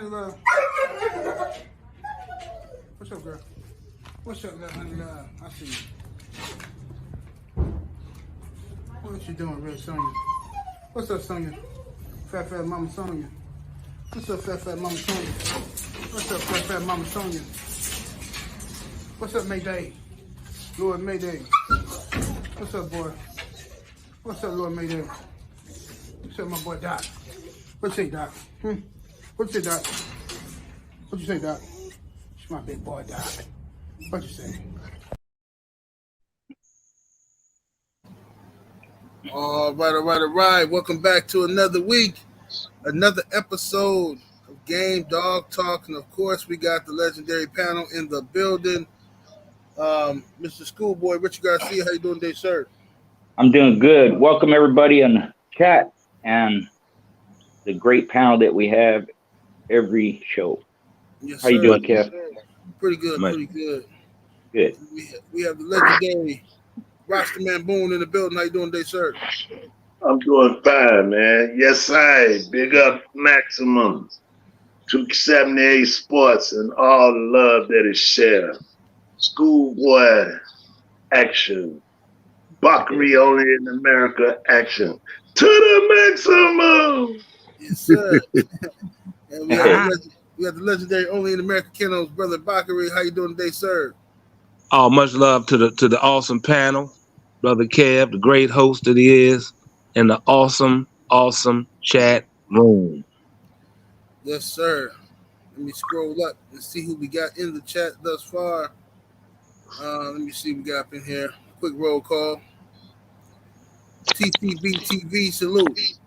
honey love? What's up, girl? What's up, honey love? I see you. What you doing, Red Sonia? What's up, Sonia? Fat Mama Sonia. What's up, Fat Mama Sonia? What's up, Fat Mama Sonia? What's up, Mayday? Lord Mayday. What's up, boy? What's up, Lord Mayday? What's up, my boy Doc? What you say, Doc? What you say, Doc? What you say, Doc? It's my big boy, Doc. What you say? All right. Welcome back to another week, another episode of Game Dog Talk. And of course, we got the legendary panel in the building. Mr. Schoolboy, Richard Garcia, how you doing today, sir? I'm doing good. Welcome everybody in the chat and the great panel that we have every show. Yes, how you doing, Kev? Pretty good, pretty good. Good. We have the legendary Roster Man Boone in the building. How you doing today, sir? I'm doing fine, man. Yes, I. Big up Maximum, 278 Sports, and all the love that is shared. Schoolboy action. Buckery only in America action. To the maximum. Yes, sir. And we have the legendary only in America Kennels, Brother Buckery. How you doing today, sir? Oh, much love to the awesome panel, Brother Kev, the great host that he is, and the awesome chat room. Yes, sir. Let me scroll up and see who we got in the chat thus far. Let me see what we got up in here. Quick roll call. TTV salute.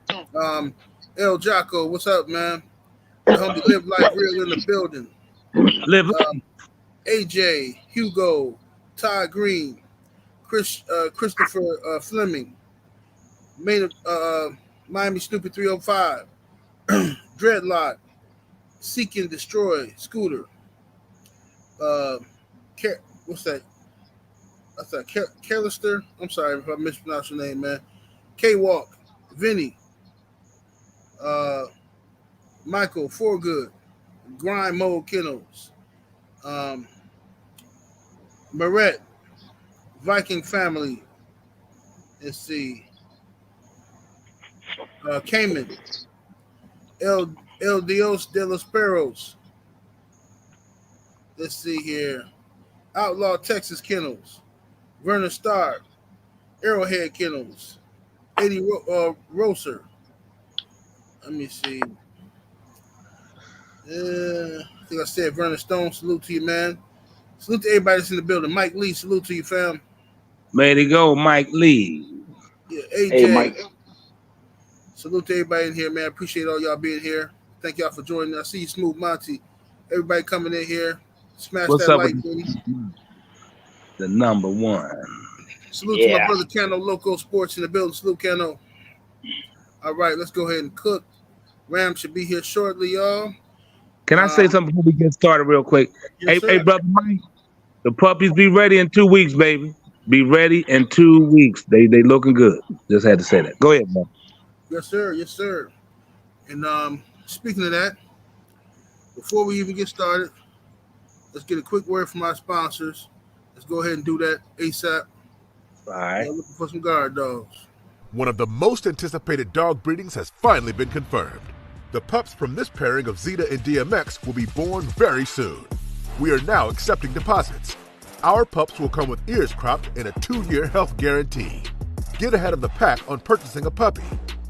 El JOCKO, what's up, man? The homie Live Life Real in the building. AJ, Hugo, Ty Green, Christopher Fleming, Miami Snoopy 305, Dreadlock, Seek and Destroy, Scooter. What's that? That's that Carlister. I'm sorry if I mispronounced your name, man. K-Walk, Vinny, Michael Forgood, Grind Mode Kennels, Marette, Viking Family. Let's see. Cayman, El Dios de los Perros. Let's see here. Outlaw Texas Kennels, Werner Starr, Arrowhead Kennels, Eddie Roser. Let me see. I think I said Vernon Stone. Salute to you, man. Salute to everybody that's in the building. Mike Lee, salute to you, fam. Way to go, Mike Lee. Yeah, AJ. Hey, Mike. Salute to everybody in here, man. Appreciate all y'all being here. Thank y'all for joining. I see you, Smooth Monty. Everybody coming in here. Smash What's that up like with button. the number one? Salute to my brother Cano Loco Sports in the building. Salute, Cano. All right, let's go ahead and cook. Ram should be here shortly, y'all. Can I say something before we get started real quick? Yes, hey, brother Mike, the puppies be ready in 2 weeks, baby. Be ready in 2 weeks. They looking good. Just had to say that. Go ahead, man. Yes, sir. Yes, sir. And speaking of that, before we even get started, let's get a quick word from our sponsors. Let's go ahead and do that ASAP. All right. Looking for some guard dogs. One of the most anticipated dog breedings has finally been confirmed. The pups from this pairing of Zeta and DMX will be born very soon. We are now accepting deposits. Our pups will come with ears cropped and a 2-year health guarantee. Get ahead of the pack on purchasing a puppy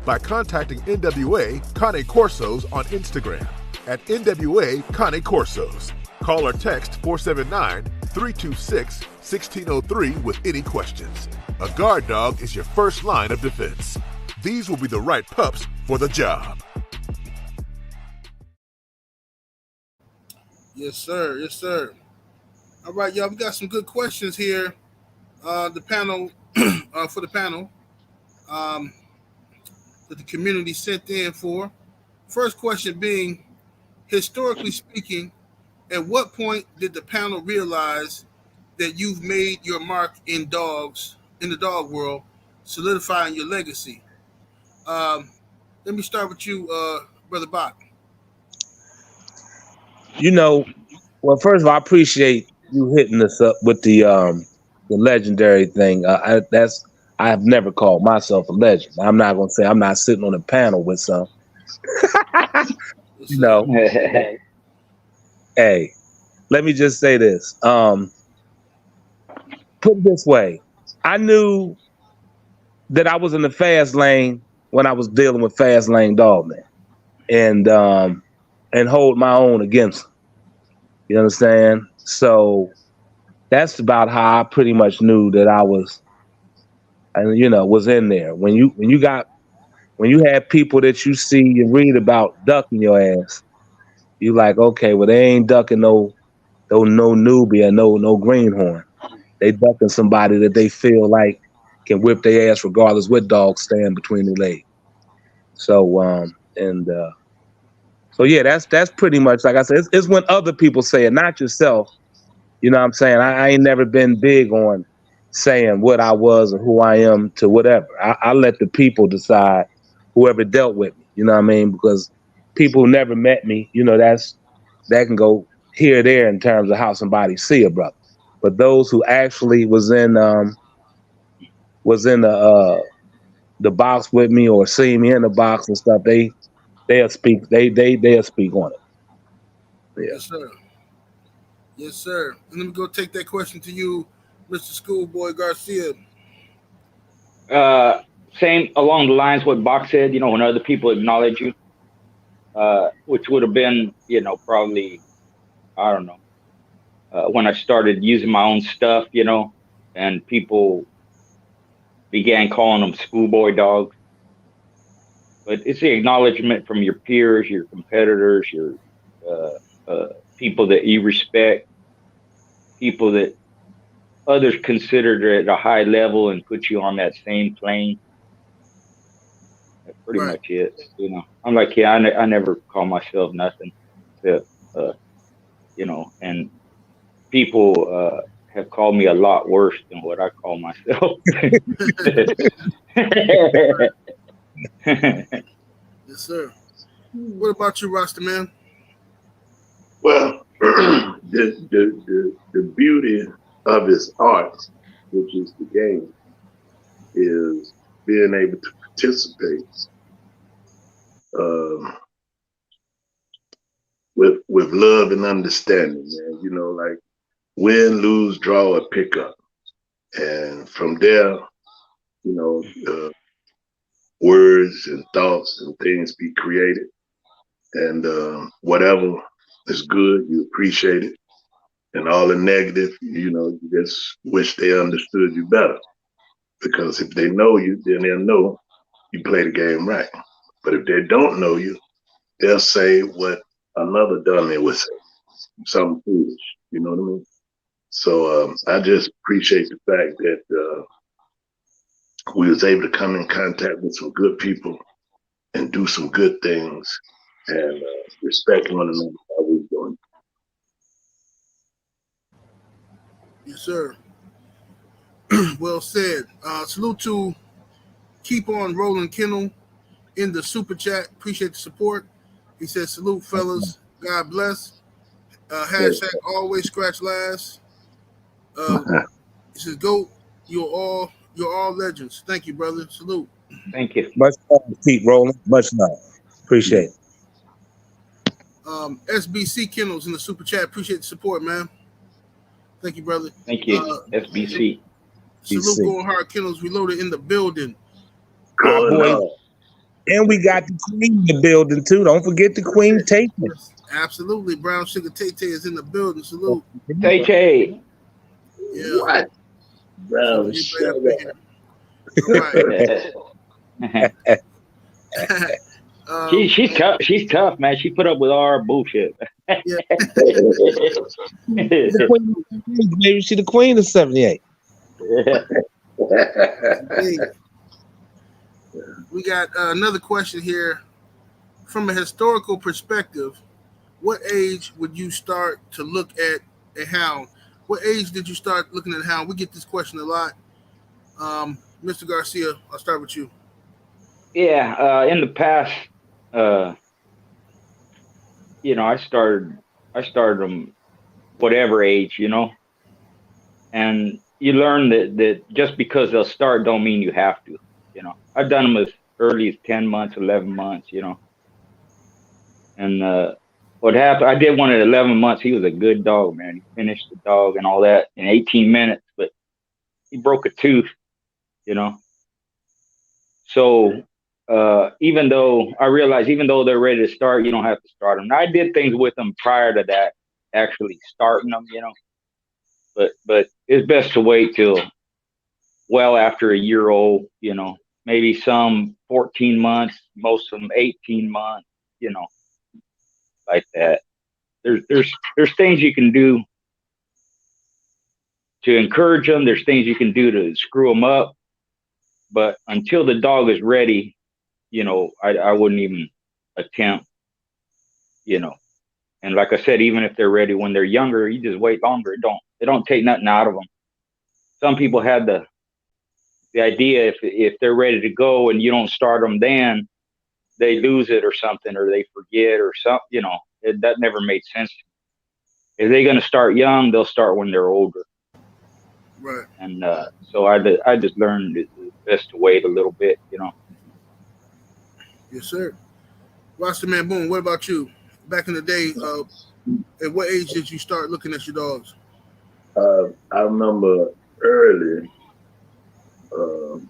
by contacting NWA Cane Corsos on Instagram at NWA Cane Corsos. Call or text 479-326-1603 with any questions. A guard dog is your first line of defense. These will be the right pups for the job. Yes, sir. Yes, sir. All right, y'all. We got some good questions here. The panel for the panel that the community sent in for. First question being, historically speaking, at what point did the panel realize that you've made your mark in dogs, in the dog world, solidifying your legacy? Let me start with you, Brother Bach. you know, well, first of all, I appreciate you hitting us up with the legendary thing. I have never called myself a legend. I'm not gonna say I'm not sitting on a panel with some. Yes, You sir. know, hey, let me just say this. Put it this way, I knew that I was in the fast lane when I was dealing with fast lane dogmen, and hold my own against them. You understand? So that's about how I pretty much knew that I was, and was in there. When you have people that you see and read about ducking your ass, you like, okay, well they ain't ducking no newbie or no greenhorn. They ducking somebody that they feel like can whip their ass regardless what dogs stand between their legs. So so yeah, that's pretty much like I said. It's when other people say it, not yourself. You know what I'm saying? I ain't never been big on saying what I was or who I am to whatever. I let the people decide, whoever dealt with me. You know what I mean? Because people who never met me, that can go here or there in terms of how somebody see a brother. But those who actually was in the box with me or see me in the box and stuff, they'll speak they'll speak on it. Yeah. Yes, sir. Yes, sir. And let me go take that question to you, Mr. Schoolboy Garcia. Same along the lines what Bach said. When other people acknowledge you, which would have been, probably, I don't know, when I started using my own stuff, and people began calling them schoolboy dogs. But it's the acknowledgement from your peers, your competitors, your people that you respect, people that others considered at a high level and put you on that same plane. That's pretty Right. much it. I'm like, yeah, I never call myself nothing. Except, and people have called me a lot worse than what I call myself. Yes, sir. What about you, Rasta man? Well, the beauty of his art, which is the game, is being able to participate um, with love and understanding, man. Like win, lose, draw, or pick up, and from there, words and thoughts and things be created, and whatever is good, you appreciate it, and all the negative, you just wish they understood you better. Because if they know you, then they'll know you play the game right. But if they don't know you, they'll say what another dummy would say, something foolish. You know what I mean? So I just appreciate the fact that we was able to come in contact with some good people and do some good things and respect one another while we're doing Yes, sir. Well said. Salute to Keep On Rolling Kennel in the super chat. Appreciate the support. He says, salute, fellas. God bless. Hashtag always scratch last. He says, GOAT, you're all legends. Thank you, brother. Salute. Thank you. Much love, keep rolling. Much love. Appreciate it. SBC Kennels in the super chat. Appreciate the support, man. Thank you, brother. Thank you, SBC. Salute Going Hard Kennels Reloaded in the building. Our boy. And we got the queen in the building too. Don't forget the queen Tay. Absolutely. Brown Sugar Tay Tay is in the building. Salute. Tay Tay. Yeah. What? Brown Sugar. All right. She's tough. She's tough, man. She put up with all our bullshit. Yeah. Maybe she the queen of 78. We got another question here. From a historical perspective, what age would you start to look at a hound? What age did you start looking at a hound? We get this question a lot. Mr. Garcia, I'll start with you. Yeah, in the past, I I started them whatever age, you know. And you learn that just because they'll start don't mean you have to, you know. I've done them as early as 10 months, 11 months, you know. And what happened, I did one at 11 months. He was a good dog, man. He finished the dog and all that in 18 minutes, but he broke a tooth, you know. So even though I realized, even though they're ready to start, you don't have to start them. Now, I did things with them prior to that, actually starting them, you know. But it's best to wait till well after a year old, you know, maybe some 14 months, most of them 18 months, you know, like that. There's things you can do to encourage them. There's things you can do to screw them up. But until the dog is ready, you know, I wouldn't even attempt, you know. And like I said, even if they're ready when they're younger, you just wait longer. It don't take nothing out of them. Some people had the idea if they're ready to go and you don't start them, then they lose it or something, or they forget or something, you know. That never made sense. If they're going to start young, they'll start when they're older. Right. And so I just learned it's best to wait a little bit, you know. Yes, sir. Rasta Man Boom, what about you? Back in the day, at what age did you start looking at your dogs? I remember early, you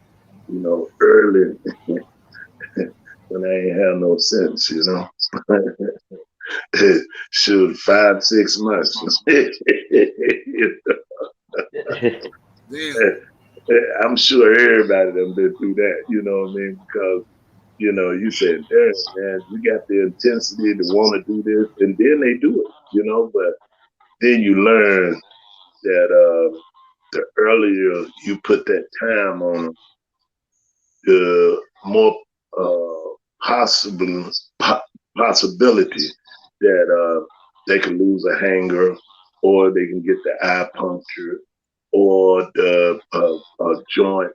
know, early when I ain't have no sense, you know. Shoot, 5, 6 months. I'm sure everybody done been through that, you know what I mean? Because, you know, you said, damn, man, you got the intensity to want to do this, and then they do it, you know, but then you learn that the earlier you put that time on them, the more possibility that they can lose a hanger, or they can get the eye punctured, or the joint,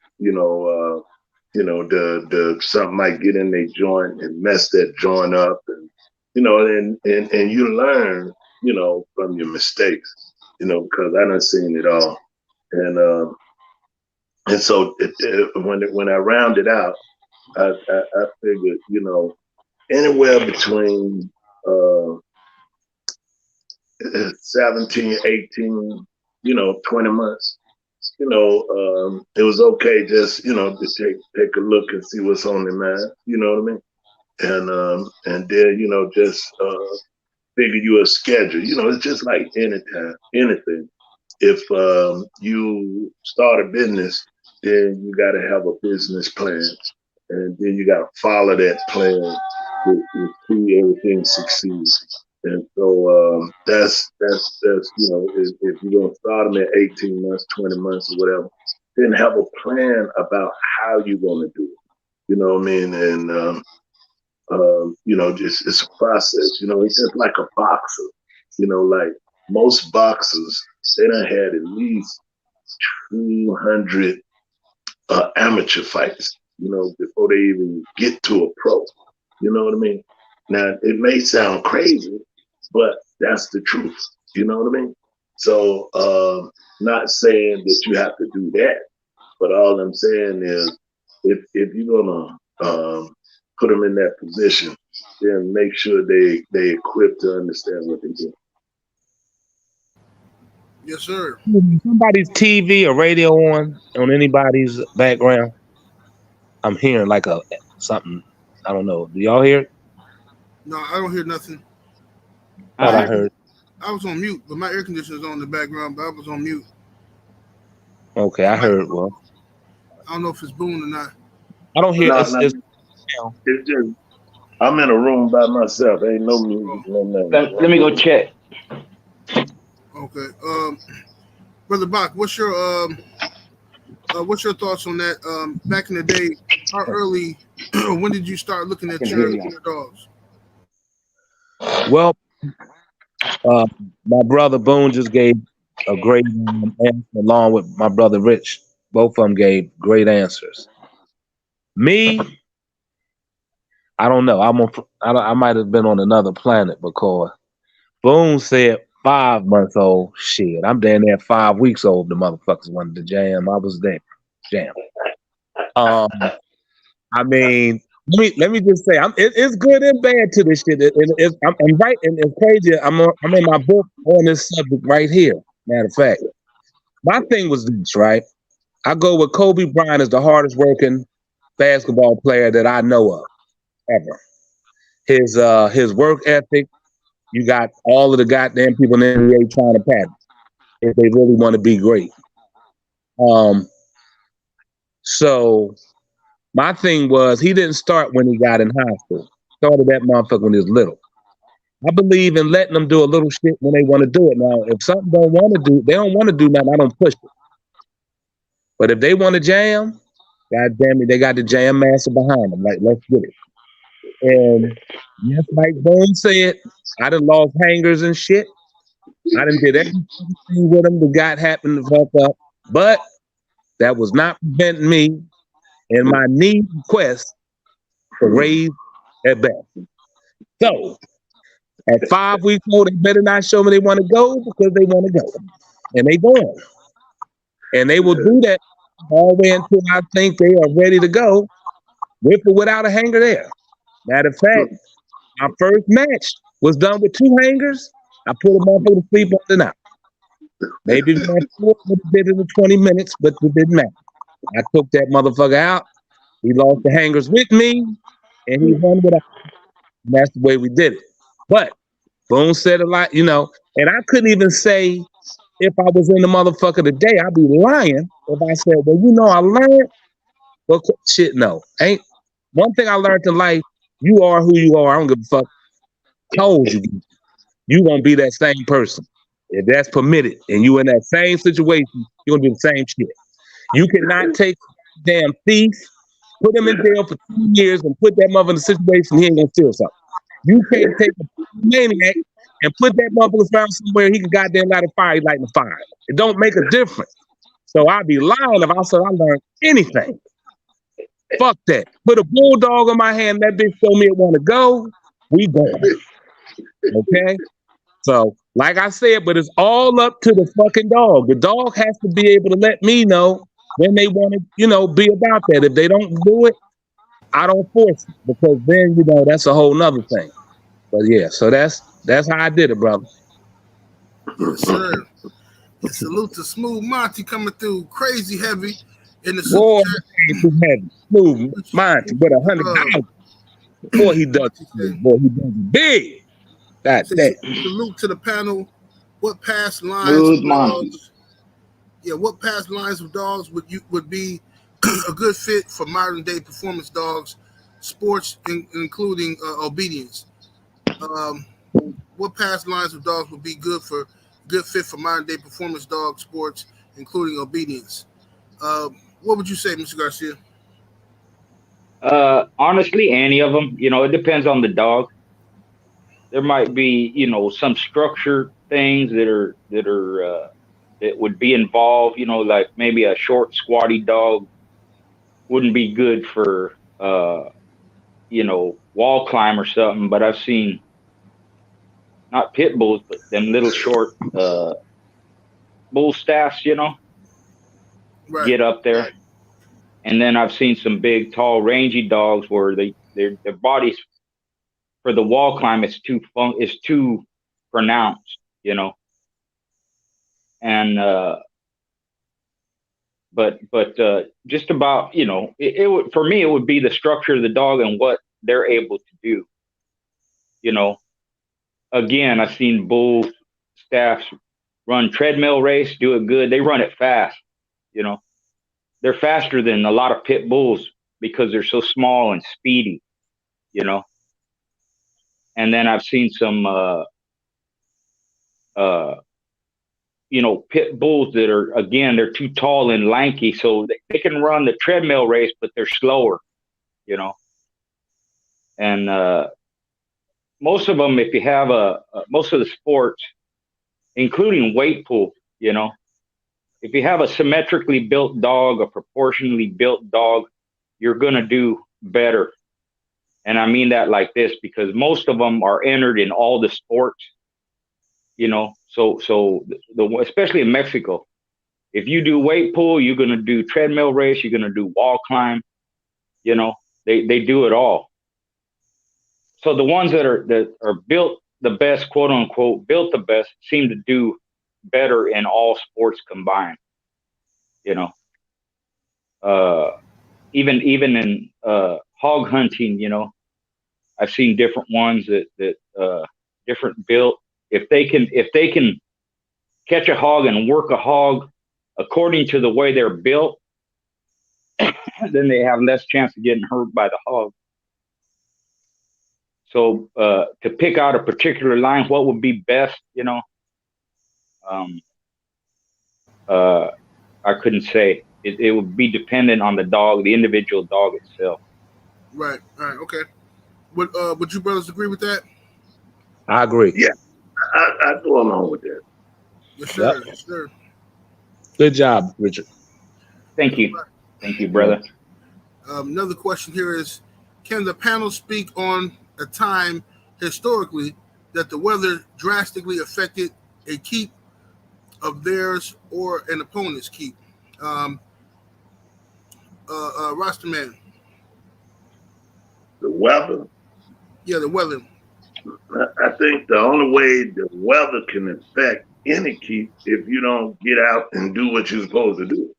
the something might get in their joint and mess that joint up, and you know, and you learn, you know, from your mistakes, you know, because I done seen it all, and so when I rounded out, I figured, you know, anywhere between 17, 18, you know, 20 months, you know, it was okay just, you know, to take a look and see what's on their mind, you know what I mean? And then, you know, just figure you a schedule. You know, it's just like anything. If you start a business, then you got to have a business plan, and then you got to follow that plan to see everything succeed. And so that's you know, if you're gonna start them at 18 months, 20 months, or whatever, then have a plan about how you're gonna do it. You know what I mean? And you know, just it's a process. You know, it's just like a boxer. You know, like most boxers, they done had at least 200 amateur fights, you know, before they even get to a pro. You know what I mean? Now, it may sound crazy, but that's the truth. You know what I mean? So, not saying that you have to do that, but all I'm saying is if you're gonna put them in that position, then make sure they equipped to understand what they do. Yes, sir. Somebody's TV or radio on anybody's background? I'm hearing like something. I don't know. Do y'all hear it? No, I don't hear nothing. Thought I heard. I was on mute, but my air conditioner's on in the background, but I was on mute. Okay, I heard. Well, I don't know if it's Boone or not. I don't hear. It's just, I'm in a room by myself. Ain't no music. Let me go check. Okay, Brother Bach, what's your thoughts on that? Back in the day, how early? When did you start looking at your dogs? Well, my brother Boone just gave a great answer, along with my brother Rich. Both of them gave great answers. Me, I don't know. I might have been on another planet, because Boone said 5 months old. Shit, I'm down there 5 weeks old. The motherfuckers wanted to jam. I was there. Jam. I mean, let me just say, it's good and bad to this shit. I'm right, and it's crazy. I'm in my book on this subject right here. Matter of fact, my thing was this, right? I go with Kobe Bryant as the hardest working basketball player that I know of ever. His work ethic. You got all of the goddamn people in the NBA trying to pattern if they really want to be great. So my thing was he didn't start when he got in high school. Started that motherfucker when he was little. I believe in letting them do a little shit when they want to do it. Now, if something they don't want to do nothing, I don't push it. But if they want to jam, God damn it, they got the jam master behind them. Like, let's get it. And yes, like Boone said, I done lost hangers and shit. I done did everything with them. The guy happened to fuck up. But that was not preventing me in my need quest to raise at best. So, at 5 weeks old, they better not show me they want to go because they want to go. And they going. And they will do that all the way until I think they are ready to go with or without a hanger there. Matter of fact, my first match was done with 2 hangers. I put a motherfucker to sleep on the night. Maybe we had 4 did it in 20 minutes, but it didn't matter. I took that motherfucker out. He lost the hangers with me, and he won without. And that's the way we did it. But Boone said a lot, and I couldn't even say if I was in the motherfucker today, I'd be lying if I said, well, I learned. Well, shit, no. Ain't one thing I learned in life, you are who you are. I don't give a fuck. Told you. You won't be that same person. If that's permitted and you in that same situation, you're gonna do the same shit. You cannot take a damn thief, put him in jail for 2 years and put that mother in a situation he ain't gonna steal something. You can't take a maniac and put that motherfucker around somewhere he can goddamn light a fire, he's lighting a fire. It don't make a difference. So I'd be lying if I said I learned anything. Fuck that. Put a bulldog in my hand, that bitch told me it want to go, we going. Okay? So, like I said, but it's all up to the fucking dog. The dog has to be able to let me know when they want to, be about that. If they don't do it, I don't force it because then, that's a whole nother thing. But yeah, so that's how I did it, brother. Yes, sir. And salute to Smooth Monty coming through crazy heavy in the Boy, super heavy. Smooth Monty with $100 before he does it. Boy, he does it big. Salute to the panel. What past lines of dogs? Yeah, what past lines of dogs would be a good fit for modern day performance dogs, sports, including obedience? What past lines of dogs would be good fit for modern day performance dog sports, including obedience? What would you say, Mr. Garcia? Honestly, any of them. It depends on the dog. There might be, some structure things that would be involved. Like maybe a short, squatty dog wouldn't be good for, wall climb or something. But I've seen not pit bulls, but them little short bull staffs, Right. get up there. And then I've seen some big, tall, rangy dogs where their bodies for the wall climb is too pronounced, and but just about, it would, for me, it would be the structure of the dog and what they're able to do. Again, I've seen bull staffs run treadmill race, do it good. They run it fast, they're faster than a lot of pit bulls because they're so small and speedy, And then I've seen some, pit bulls that are, again, they're too tall and lanky, so they can run the treadmill race, but they're slower, And most of them, if you have most of the sports, including weight pool, if you have a symmetrically built dog, a proportionally built dog, you're going to do better. And I mean that like this, because most of them are entered in all the sports. you know. So especially in Mexico, if you do weight pull, you're gonna do treadmill race, you're gonna do wall climb, you know. They do it all. So the ones that are built the best, quote unquote, built the best, seem to do better in all sports combined. You know, even in hog hunting, you know, I've seen different ones that different built. If they can catch a hog and work a hog according to the way they're built, then they have less chance of getting hurt by the hog. So to pick out a particular line, what would be best, you know, I couldn't say. It would be dependent on the dog, the individual dog itself. Right. All right. Okay. Would you brothers agree with that? I agree. Yeah, I go along with that. Yes, sir. Yep. Yes, sir. Good job, Richard. Thank you. Thank you, brother. Another question here is, can the panel speak on a time historically that the weather drastically affected a keep of theirs or an opponent's keep? Rastaman. The weather. Yeah, the weather. I think the only way the weather can affect any keep if you don't get out and do what you're supposed to do.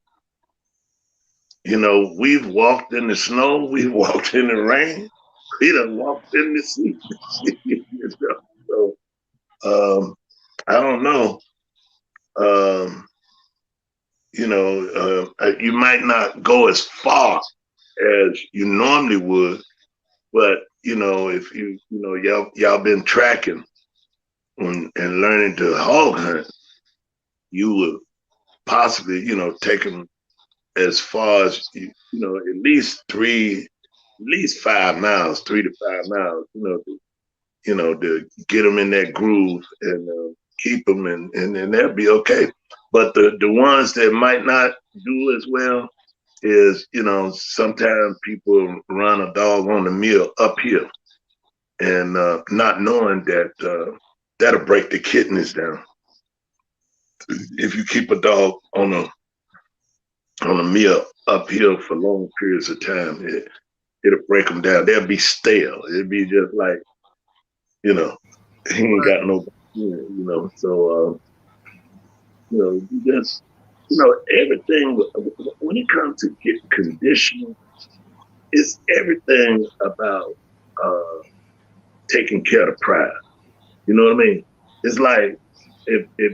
You know, we've walked in the snow, we've walked in the rain, we done walked in the sea. You know? So I don't know. You know, you might not go as far as you normally would, but you know, if you know y'all been tracking and learning to hog hunt, you would possibly, you know, take them as far as you know, at least 5 miles, 3 to 5 miles, you know, to get them in that groove and keep them, and that'll be okay. But the ones that might not do as well is, you know, sometimes people run a dog on the mill uphill and not knowing that that'll break the kidneys down. If you keep a dog on a mill uphill for long periods of time, it'll break them down. They'll be stale. It'll be just like, you know, he ain't got no, you know. So, you know, just, you know, everything, when it comes to get conditioning, it's everything about taking care of pride. You know what I mean? It's like if you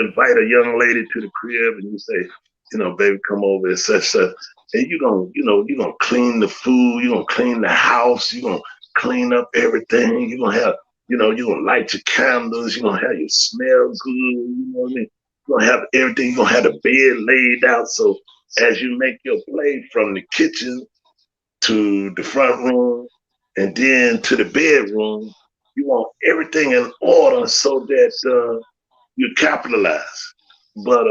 invite a young lady to the crib and you say, you know, baby, come over and such, and you're gonna clean the food, you're gonna clean the house, you're gonna clean up everything, you're gonna have, you know, you're gonna light your candles, you're gonna have your smell good, you know what I mean? You're gonna have everything, you're gonna have the bed laid out. So as you make your play from the kitchen to the front room and then to the bedroom, you want everything in order so that you capitalize. But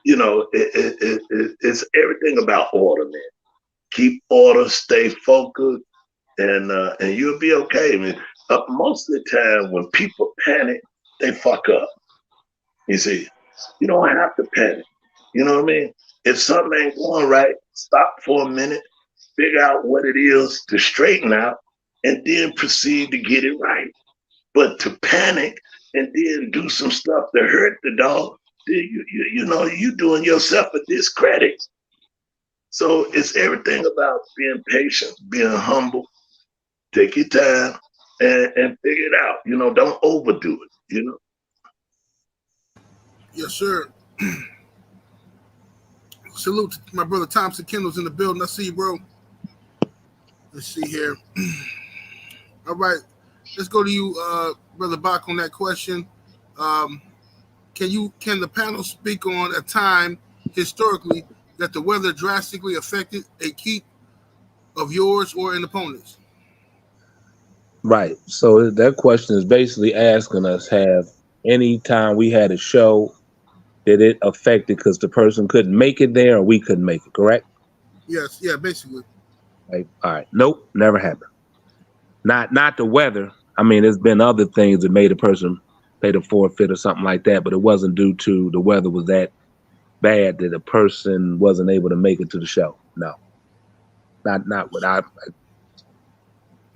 you know, it's everything about order, man. Keep order, stay focused, and you'll be okay. I mean, most of the time when people panic, they fuck up. You see, you don't have to panic. You know what I mean? If something ain't going right, stop for a minute, figure out what it is to straighten out, and then proceed to get it right. But to panic and then do some stuff to hurt the dog, you know, you doing yourself a discredit. So it's everything about being patient, being humble, take your time and figure it out. You know, don't overdo it, you know? Yes, sir. Salute to my brother Thompson Kendall's in the building. I see you, bro. Let's see here. All right. Let's go to you, Brother Bach, on that question. Can the panel speak on a time historically that the weather drastically affected a keep of yours or an opponent's? Right. So that question is basically asking us, have any time we had a show, did it affect it because the person couldn't make it there or we couldn't make it, correct? Yes. Yeah, basically. Like, all right. Nope, never happened. Not the weather. I mean, there's been other things that made a person pay the forfeit or something like that, but it wasn't due to the weather was that bad that a person wasn't able to make it to the show. No, not what I.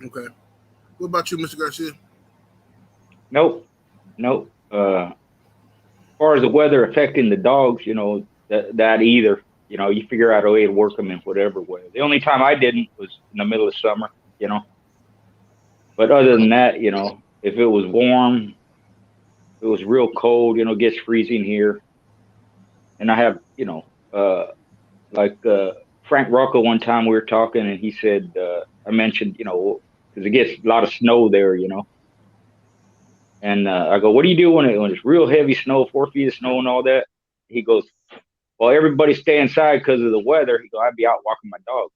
Okay. What about you, Mr. Garcia? Nope. As far as the weather affecting the dogs, you know, that either, you know, you figure out a way to work them in whatever way. The only time I didn't was in the middle of summer, you know. But other than that, you know, if it was warm, it was real cold, you know, it gets freezing here. And I have, you know, Frank Rocco, one time we were talking and he said, I mentioned, you know, because it gets a lot of snow there, you know. And I go, what do you do when it's real heavy snow, 4 feet of snow and all that? He goes, well, everybody stay inside because of the weather. He goes, I'd be out walking my dog,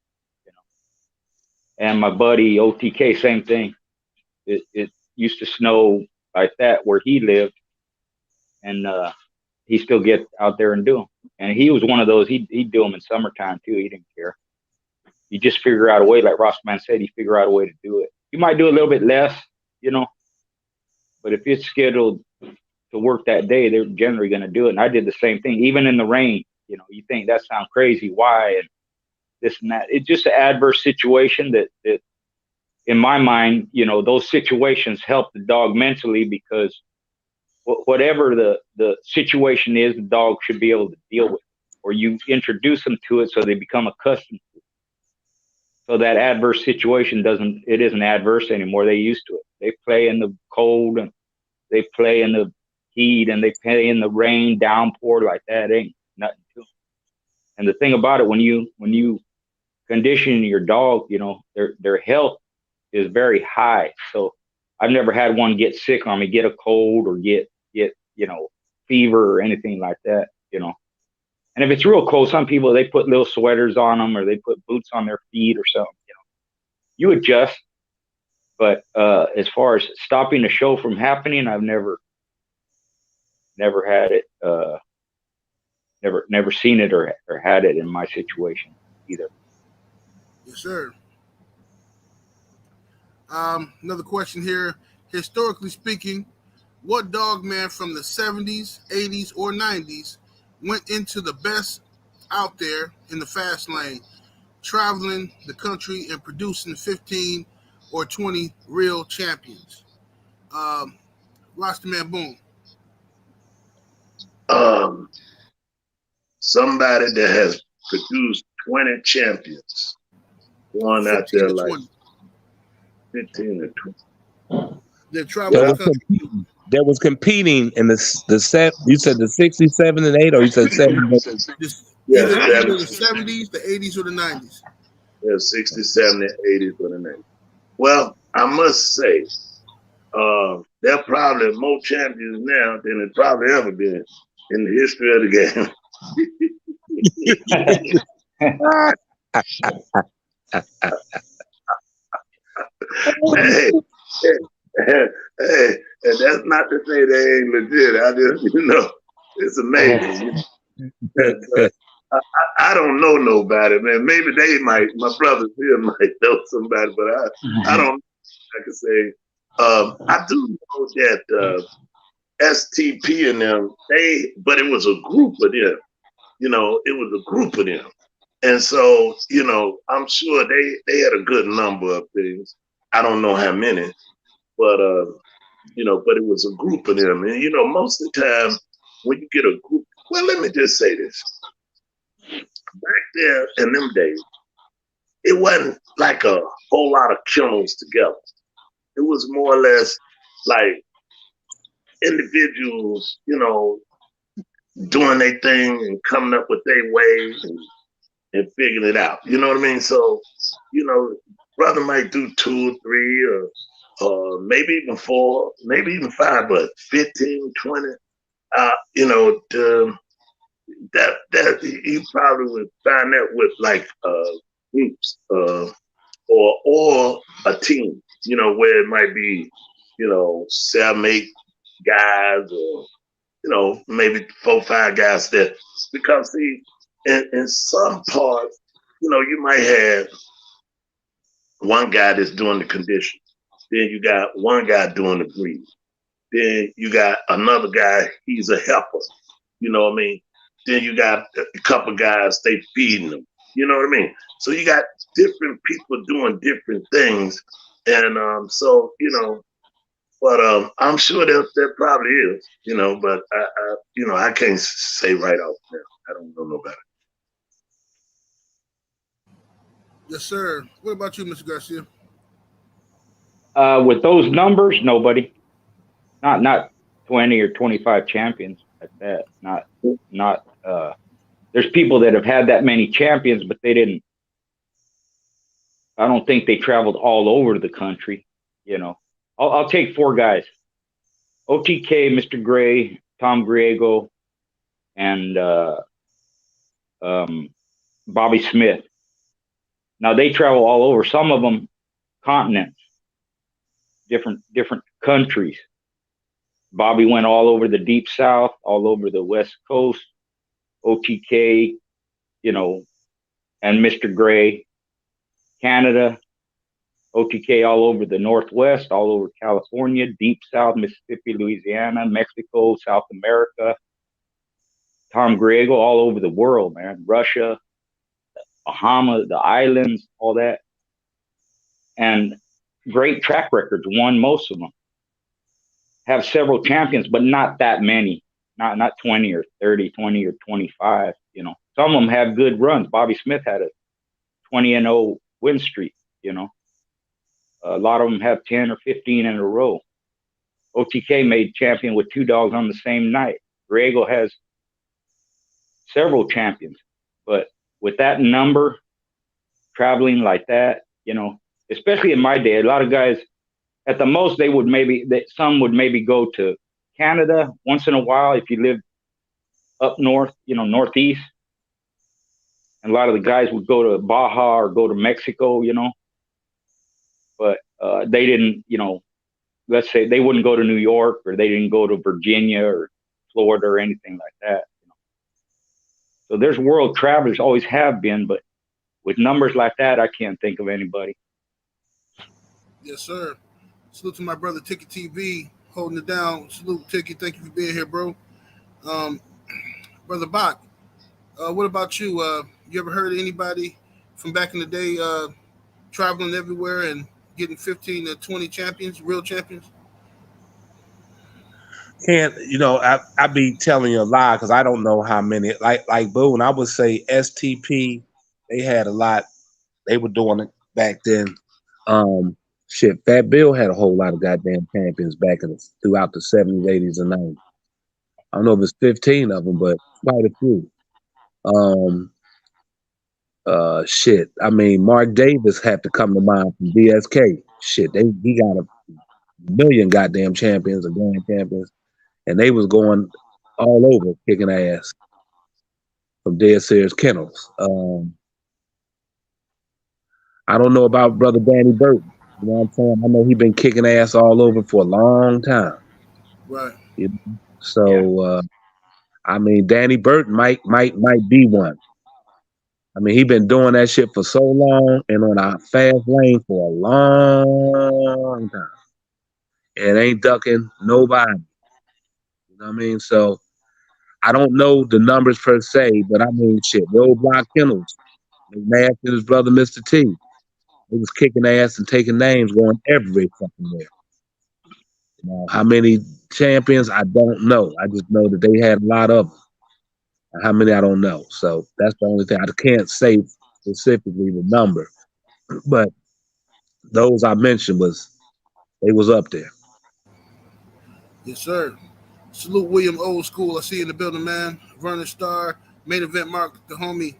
you know. And my buddy OTK, same thing. It used to snow like that where he lived, and he still get out there and do them. And he was one of those. He'd do them in summertime too. He didn't care. You just figure out a way, like Rossman said. You figure out a way to do it. You might do a little bit less, you know. But if it's scheduled to work that day, they're generally going to do it. And I did the same thing, even in the rain. You know, you think that sounds crazy. Why? And this and that. It's just an adverse situation that in my mind, you know, those situations help the dog mentally because whatever the situation is, the dog should be able to deal with it, or you introduce them to it so they become accustomed to it. So that adverse situation isn't adverse anymore. They're used to it. They play in the cold and they play in the heat and they play in the rain, downpour like that. It ain't nothing to them. And the thing about it, when you condition your dog, you know, their health is very high. So I've never had one get sick on me, get a cold or get you know, fever or anything like that, you know. And if it's real cold, some people, they put little sweaters on them or they put boots on their feet or something, you know. You adjust. But as far as stopping the show from happening, I've never had it, never seen it or had it in my situation either. Yes, sir. Another question here. Historically speaking, what dog man from the 70s, 80s, or 90s went into the best out there in the fast lane, traveling the country and producing 15 or 20 real champions? Rasta Man Boom. Somebody that has produced 20 champions going out there like 15 or 20. They're traveling the country. That was competing in the set. You said the 60s, 7, and 8, or you said 7? Either the 70s, the 80s, or the 90s. Yeah, 60s, 70s, 80s, or the 90s. Well, I must say, there are probably more champions now than it probably ever been in the history of the game. Hey, and that's not to say they ain't legit. I just, you know, it's amazing. I don't know nobody, man. Maybe they might, my brothers here might know somebody, but I don't. I can say, I do know that STP and them, but it was a group of them. You know, it was a group of them. And so, you know, I'm sure they had a good number of things. I don't know how many, but, you know, but it was a group of them. And, you know, most of the time when you get a group, well, let me just say this. Back there in them days, it wasn't like a whole lot of kennels together. It was more or less like individuals, you know, doing their thing and coming up with their ways and figuring it out. You know what I mean? So, you know, brother might do 2 or 3 or maybe even 4, maybe even 5, but 15, 20, you know, that you probably would find that with like groups or a team, you know, where it might be, you know, 7, 8 guys or, you know, maybe 4, 5 guys there. Because see, in some parts, you know, you might have one guy that's doing the condition, Then you got one guy doing the breeding. Then you got another guy, he's a helper. You know what I mean? Then you got a couple guys, they feeding them. You know what I mean? So you got different people doing different things. And so, you know, but I'm sure there probably is, you know, but I can't say right off now. I don't know about it. Yes, sir. What about you, Mr. Garcia? With those numbers, nobody. Not 20 or 25 champions like that. Not. There's people that have had that many champions, but they didn't. I don't think they traveled all over the country. You know, I'll take 4 guys: OTK, Mr. Gray, Tom Griego, and Bobby Smith. Now they travel all over. Some of them continents, different countries. Bobby went all over the deep south, all over the west coast. OTK, you know, and Mr. Gray, Canada. OTK all over the Northwest, all over California, deep south, Mississippi, Louisiana, Mexico, South America. Tom Griego all over the world, man. Russia, Bahamas, the islands, all that. And great track records, won most of them. Have several champions, but not that many. Not 20 or 30, 20 or 25, you know. Some of them have good runs. Bobby Smith had a 20-0 win streak, you know. A lot of them have 10 or 15 in a row. OTK made champion with 2 dogs on the same night. Griego has several champions, but with that number, traveling like that, you know, especially in my day, a lot of guys, at the most, some would maybe go to Canada once in a while if you lived up north, you know, northeast. And a lot of the guys would go to Baja or go to Mexico, you know. But they didn't, you know, let's say they wouldn't go to New York, or they didn't go to Virginia or Florida or anything like that. You know? So there's world travelers, always have been, but with numbers like that, I can't think of anybody. Yes, sir. Salute to my brother Ticket TV, holding it down. Salute, Ticket. Thank you for being here, bro. Brother Bach, what about you? You ever heard of anybody from back in the day traveling everywhere and getting 15 to 20 champions, real champions? Can't, you know, I be telling you a lie because I don't know how many. Like Boo, and I would say STP, they had a lot. They were doing it back then. Shit, Fat Bill had a whole lot of goddamn champions throughout the 70s, 80s, and 90s. I don't know if it's 15 of them, but quite a few. Shit. I mean, Mark Davis had to come to mind from DSK. Shit, he got a million goddamn champions and grand champions, and they was going all over kicking ass from Dead Sears Kennels. I don't know about brother Danny Burton. You know what I'm saying? I know he been kicking ass all over for a long time. Right. You know? So I mean, Danny Burton might be one. I mean, he been doing that shit for so long and on a fast lane for a long time. And ain't ducking nobody. You know what I mean? So I don't know the numbers per se, but I mean, shit, Roadblock Kennels, McNabb and his brother Mr. T. He was kicking ass and taking names, going every fucking where. You know, how many champions? I don't know. I just know that they had a lot of them. How many? I don't know. So that's the only thing. I can't say specifically the number, but those I mentioned they was up there. Yes, sir. Salute William Old School. I see you in the building, man. Vernon Starr, main event Mark, the homie.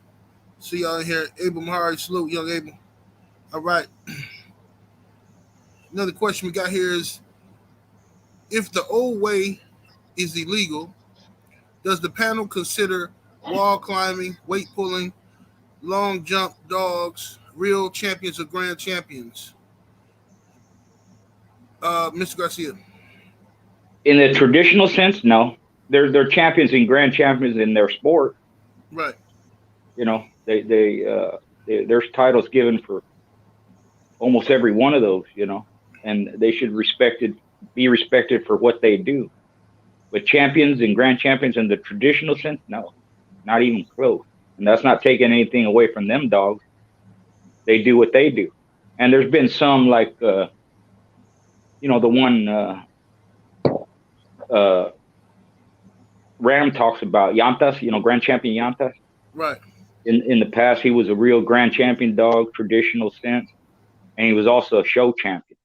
See y'all in here. Abel Mahari, salute, young Abel. All right. Another question we got here is, if the old way is illegal, does the panel consider wall climbing, weight pulling, long jump dogs real champions or grand champions? Mr. Garcia. In the traditional sense, no. They're champions and grand champions in their sport. Right. You know, there's titles given for almost every one of those, you know. and they should be respected for what they do. But champions and grand champions in the traditional sense, no, not even close. And that's not taking anything away from them dogs. They do what they do. And there's been some like, the one Ram talks about, Yantas, grand champion Yantas. Right. In the past, he was a real grand champion dog, traditional sense. And he was also a show champion.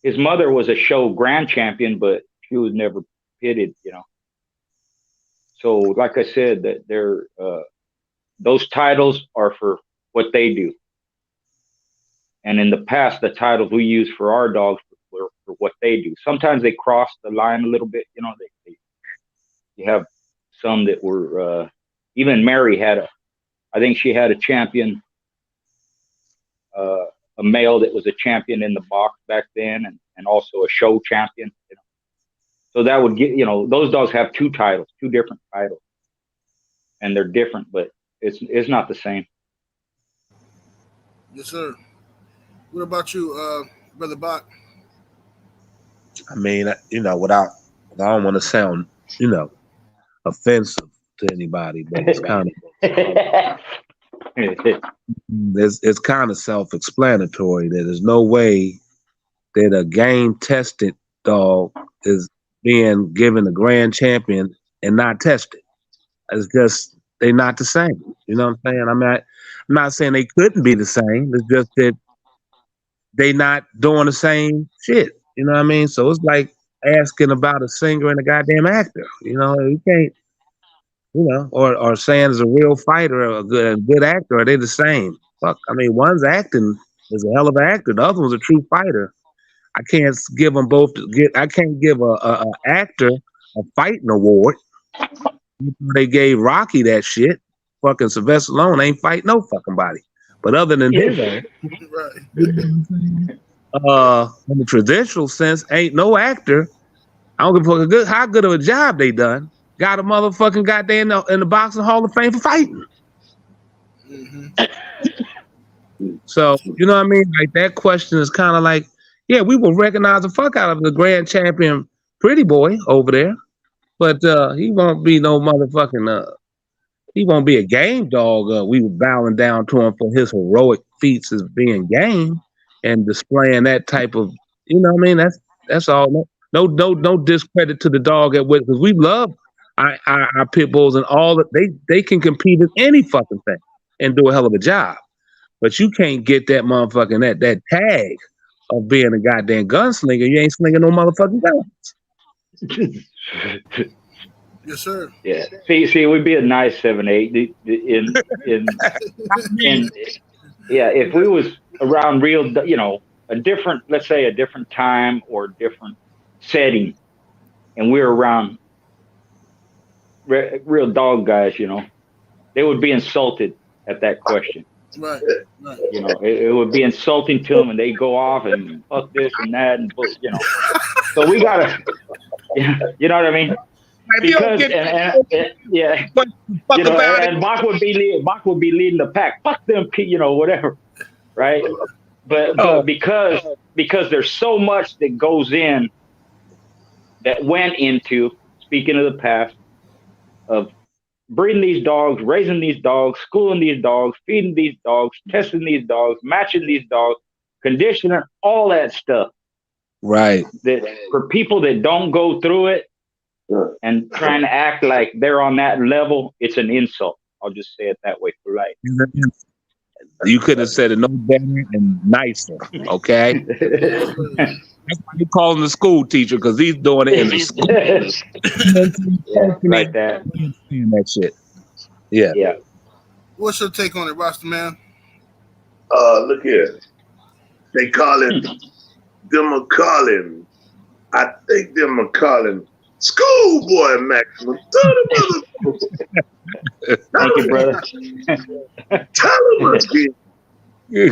His mother was a show grand champion, but she was never pitted, So, like I said, that those titles are for what they do. And in the past, the titles we use for our dogs were for what they do. Sometimes they cross the line a little bit, you have some that were, even Mary I think she had a champion, a male that was a champion in the box back then, and also a show champion. So that would get, those dogs have two different titles, and they're different, but it's not the same. Yes, sir. What about you, Brother Bach? I mean, I don't want to sound, offensive to anybody, but it's kind of it's kind of self-explanatory that there's no way that a game-tested dog is being given a grand champion and not tested. It's just they're not the same. You know what I'm saying? I'm not saying they couldn't be the same. It's just that they not doing the same shit. You know what I mean? So it's like asking about a singer and a goddamn actor. You can't. Or saying is a real fighter or a good actor, are they the same? Fuck, I mean, one's acting is a hell of an actor, the other one's a true fighter. I can't give them both. I can't give a actor a fighting award. They gave Rocky that shit. Fucking Sylvester Stallone ain't fighting no fucking body. But other than his own, in the traditional sense, ain't no actor. I don't give a fuck how good of a job they done. Got a motherfucking goddamn in the Boxing Hall of Fame for fighting. Mm-hmm. So, you know what I mean? Like, that question is kind of like, yeah, we will recognize the fuck out of the grand champion Pretty Boy over there, but he won't be no motherfucking, he won't be a game dog. We were bowing down to him for his heroic feats as being game and displaying that type of, you know what I mean? That's all. No discredit to the dog at which, because we love our pit bulls and all that. They can compete in any fucking thing and do a hell of a job. But you can't get that motherfucking that tag of being a goddamn gunslinger. You ain't slinging no motherfucking guns. Yes, sir. Yeah. See, it would be a nice 7-8 in if we was around real, a different, let's say a different time or different setting, and we're around real dog guys, they would be insulted at that question. Right. It would be insulting to them, and they go off and fuck this and that, and So we gotta, you know what I mean? Because and Bach would be leading the pack. Fuck them, whatever, right? But because there's so much that goes in, that went into, speaking of the past, of breeding these dogs, raising these dogs, schooling these dogs, feeding these dogs, testing these dogs, matching these dogs, conditioning, all that stuff. Right. That for people that don't go through it and trying to act like they're on that level, it's an insult. I'll just say it that way for life. You could have said it no better and nicer, okay? That's why you call him the school teacher, because he's doing it in the school. Like that. That shit. Yeah. Yeah. What's your take on it, Rasta man? Look here. They call it, them are calling, I think them are calling schoolboy maximum. Thank you, brother. Tell him again.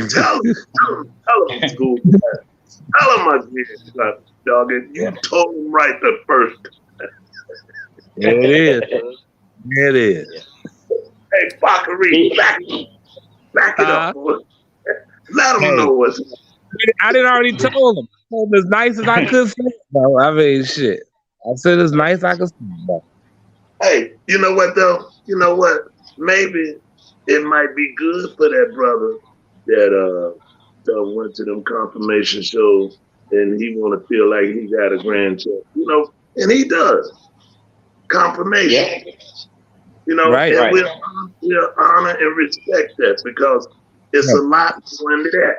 Tell him, schoolboy. Tell him again, dog. You told him right the first time. It is. It is. Hey, Bakari, back it up, boy. Let them know what's I didn't already told him. I told him as nice as I could say it, bro. I mean, shit. I said as nice as I could say it, bro. Hey, you know what though? You know what? Maybe it might be good for that brother that went to them confirmation shows and he want to feel like he got a grandchild, you know, and he does. Confirmation. Yeah. You know, Right, and right. we'll honor and respect that because it's a lot going into that.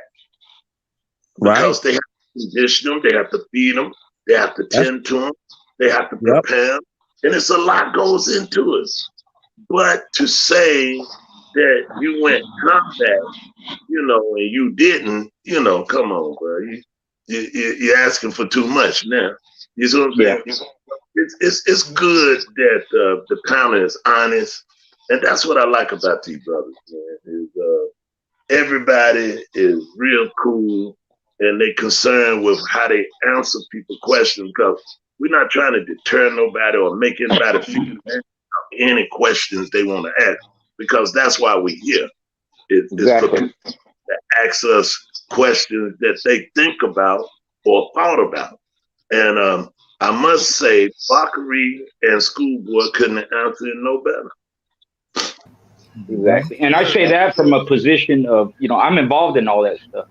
Because they have to condition them, they have to feed them, they have to tend to them, they have to prepare them, and it's a lot goes into it. But to say that you went combat, you know, and you didn't, you know, come on, bro. You're asking for too much now. You see what I'm saying? Yeah. It's good that the panel is honest, and that's what I like about these brothers, man. Is everybody is real cool, and they concerned with how they answer people's questions because we're not trying to deter nobody or make anybody feel any questions they want to ask because that's why we're here. It's for people that ask us questions that they think about or thought about, and I must say, Bakari and Schoolboy couldn't answer it no better. Exactly. And I say that from a position of, you know, I'm involved in all that stuff.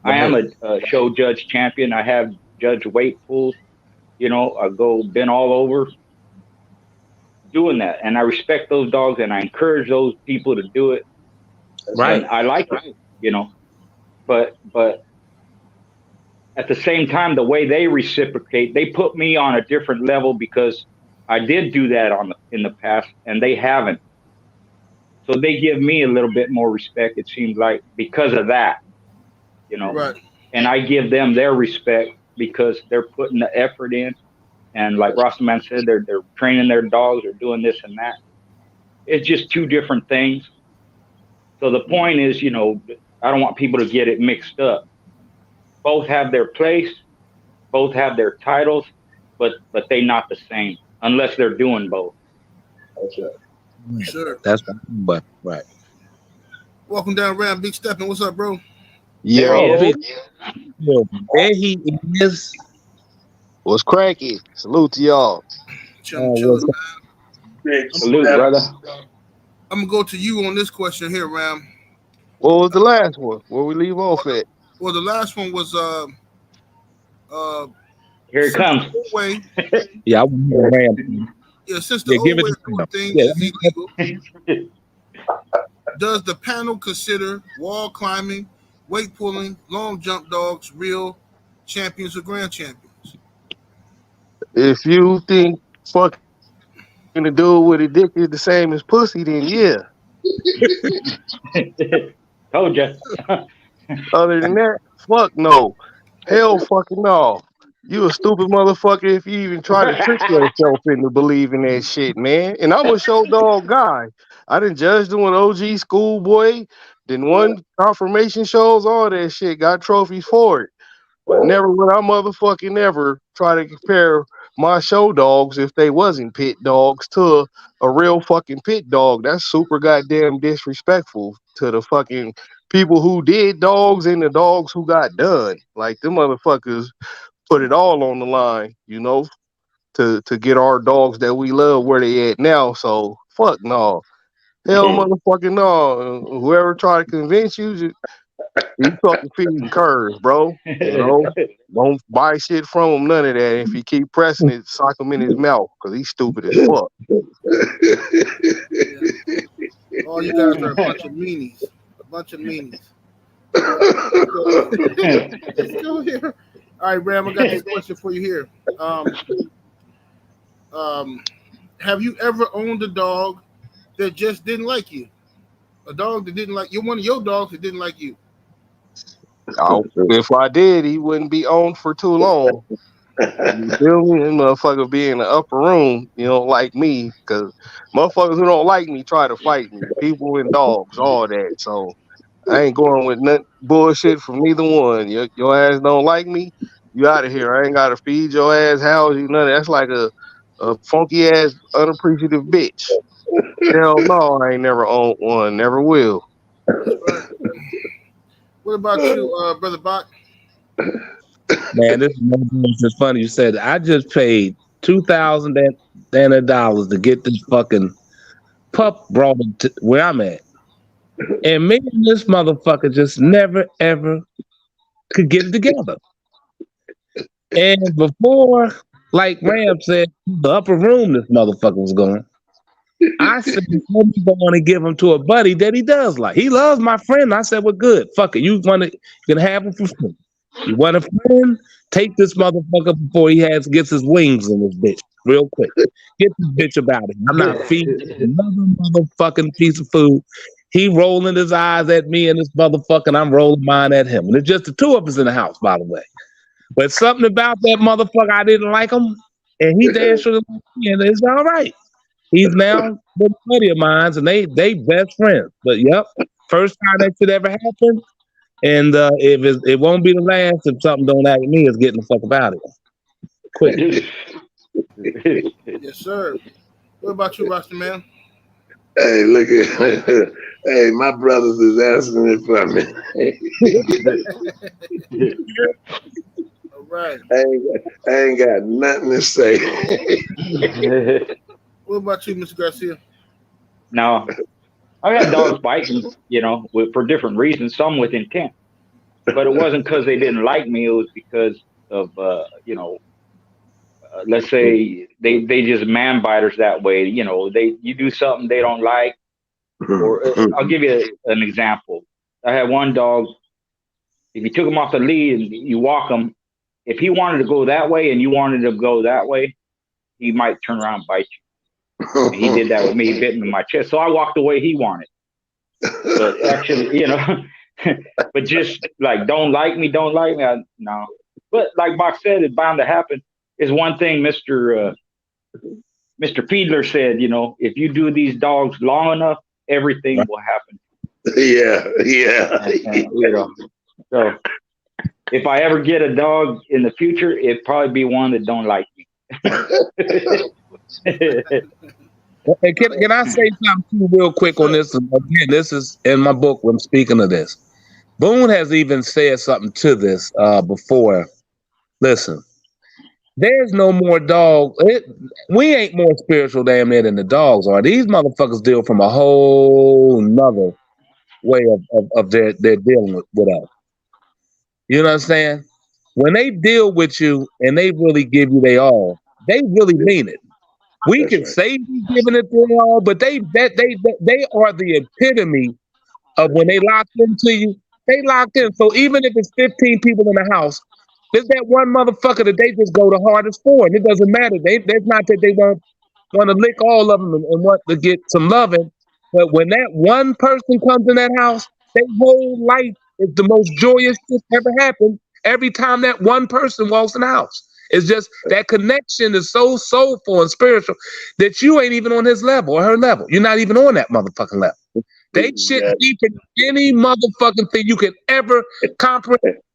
I am a show judge champion. I have judge weight pools. You know, I been all over doing that. And I respect those dogs and I encourage those people to do it. Right. And I like it, you know, but at the same time, the way they reciprocate, they put me on a different level because I did do that in the past and they haven't. So they give me a little bit more respect, it seems like, because of that, you know. Right. And I give them their respect because they're putting the effort in. And like Rossman said, they're training their dogs, they're doing this and that. It's just two different things. So the point is, you know, I don't want people to get it mixed up. Both have their place, both have their titles, but they not the same unless they're doing both. That's right. Sure. That's right. Welcome down, Ram. Big Steppin'. What's up, bro? Yo, There he is. what's cranky? Salute to y'all. Chillin', man. Salute, brother. I'm gonna go to you on this question here, Ram. What was the last one? Where we leave off at? Well, the last one was Here it comes. Way. Yeah, I want to hear Ram. Yeah, since the old way of doing things is illegal, does the panel consider wall climbing, weight pulling, long jump dogs real champions or grand champions? If you think fucking to do with a dick is the same as pussy, then yeah. Told ya. Other than that, fuck no. Hell fucking no. You a stupid motherfucker if you even try to trick yourself into believing that shit, man. And I'm a show dog guy. I done judged doing OG Schoolboy, then won confirmation shows, all that shit, got trophies for it. But never would I motherfucking ever try to compare my show dogs if they wasn't pit dogs to a real fucking pit dog. That's super goddamn disrespectful to the fucking people who did dogs and the dogs who got done. Like, them motherfuckers put it all on the line, you know, to get our dogs that we love where they at now. So fuck no. Hell motherfucking no. Whoever try to convince you fucking feeding curves, bro. You know, don't buy shit from him, none of that. If he keep pressing it, sock him in his mouth because he's stupid as fuck. Yeah. All you guys are a bunch of meanies. A bunch of meanies. Let's go here. All right, Ram, I got this question for you here. Have you ever owned a dog that just didn't like you? A dog that didn't like you, one of your dogs that didn't like you? Oh, if I did, he wouldn't be on for too long. You feel me? This motherfucker be in the upper room, you know, like me, because motherfuckers who don't like me try to fight me. People and dogs, all that. So I ain't going with nothing bullshit from neither one. Your ass don't like me, you out of here. I ain't gotta feed your ass, house you, none of that. That's like a funky ass, unappreciative bitch. Hell no, I ain't never owned one, never will. What about you, Brother Bach? Man, this is funny. You said I just paid $2,000 to get this fucking pup brought to where I'm at, and me and this motherfucker just never ever could get it together. And before, like Ram said, the upper room this motherfucker was going. I said, let me go on and give him to a buddy that he does like. He loves my friend. I said, well, good. Fuck it. You can have him for free. You want a friend? Take this motherfucker before he gets his wings in this bitch real quick. Get this bitch about it. I'm not feeding another motherfucking piece of food. He rolling his eyes at me and this motherfucker, and I'm rolling mine at him. And it's just the two of us in the house, by the way. But something about that motherfucker, I didn't like him, and he danced with me, and it's all right. He's now a buddy of mine, and they best friends. But yep, first time that shit ever happened. And if it won't be the last if something don't act at me, is getting the fuck about it. Quick. Yes, sir. What about you, Roster Man? Hey, look at hey, my brothers is asking it for me. All right. I ain't got nothing to say. What about you, Mr. Garcia? Now, I got dogs biting, for different reasons, some with intent. But it wasn't because they didn't like me. It was because of, let's say they just man biters that way. You do something they don't like. Or I'll give you an example. I had one dog. If you took him off the lead and you walk him, if he wanted to go that way and you wanted to go that way, he might turn around and bite you. And he did that with me. He bit me in my chest. So I walked the way he wanted. But actually, but just like, don't like me. No. But like Box said, it's bound to happen. Is one thing Mr. Fiedler said, if you do these dogs long enough, everything will happen. Yeah. So if I ever get a dog in the future, it'd probably be one that don't like me. Hey, can I say something too real quick on this? Again, this is in my book when I'm speaking of this. Boone has even said something to this before. Listen, there's no more dog. We ain't more spiritual damn near than the dogs are. These motherfuckers deal from a whole nother way of their dealing with us. You know what I'm saying? When they deal with you and they really give you their all, they really mean it. We can say we're giving it their all, but they are the epitome of when they lock into you. They locked in. So even if it's 15 people in the house, there's that one motherfucker that they just go the hardest for, and it doesn't matter. There's not that they won't want to lick all of them and want to get some loving, but when that one person comes in that house, their whole life is the most joyous shit ever happened every time that one person walks in the house. It's just that connection is so soulful and spiritual that you ain't even on his level or her level. You're not even on that motherfucking level. They shit deeper than any motherfucking thing you could ever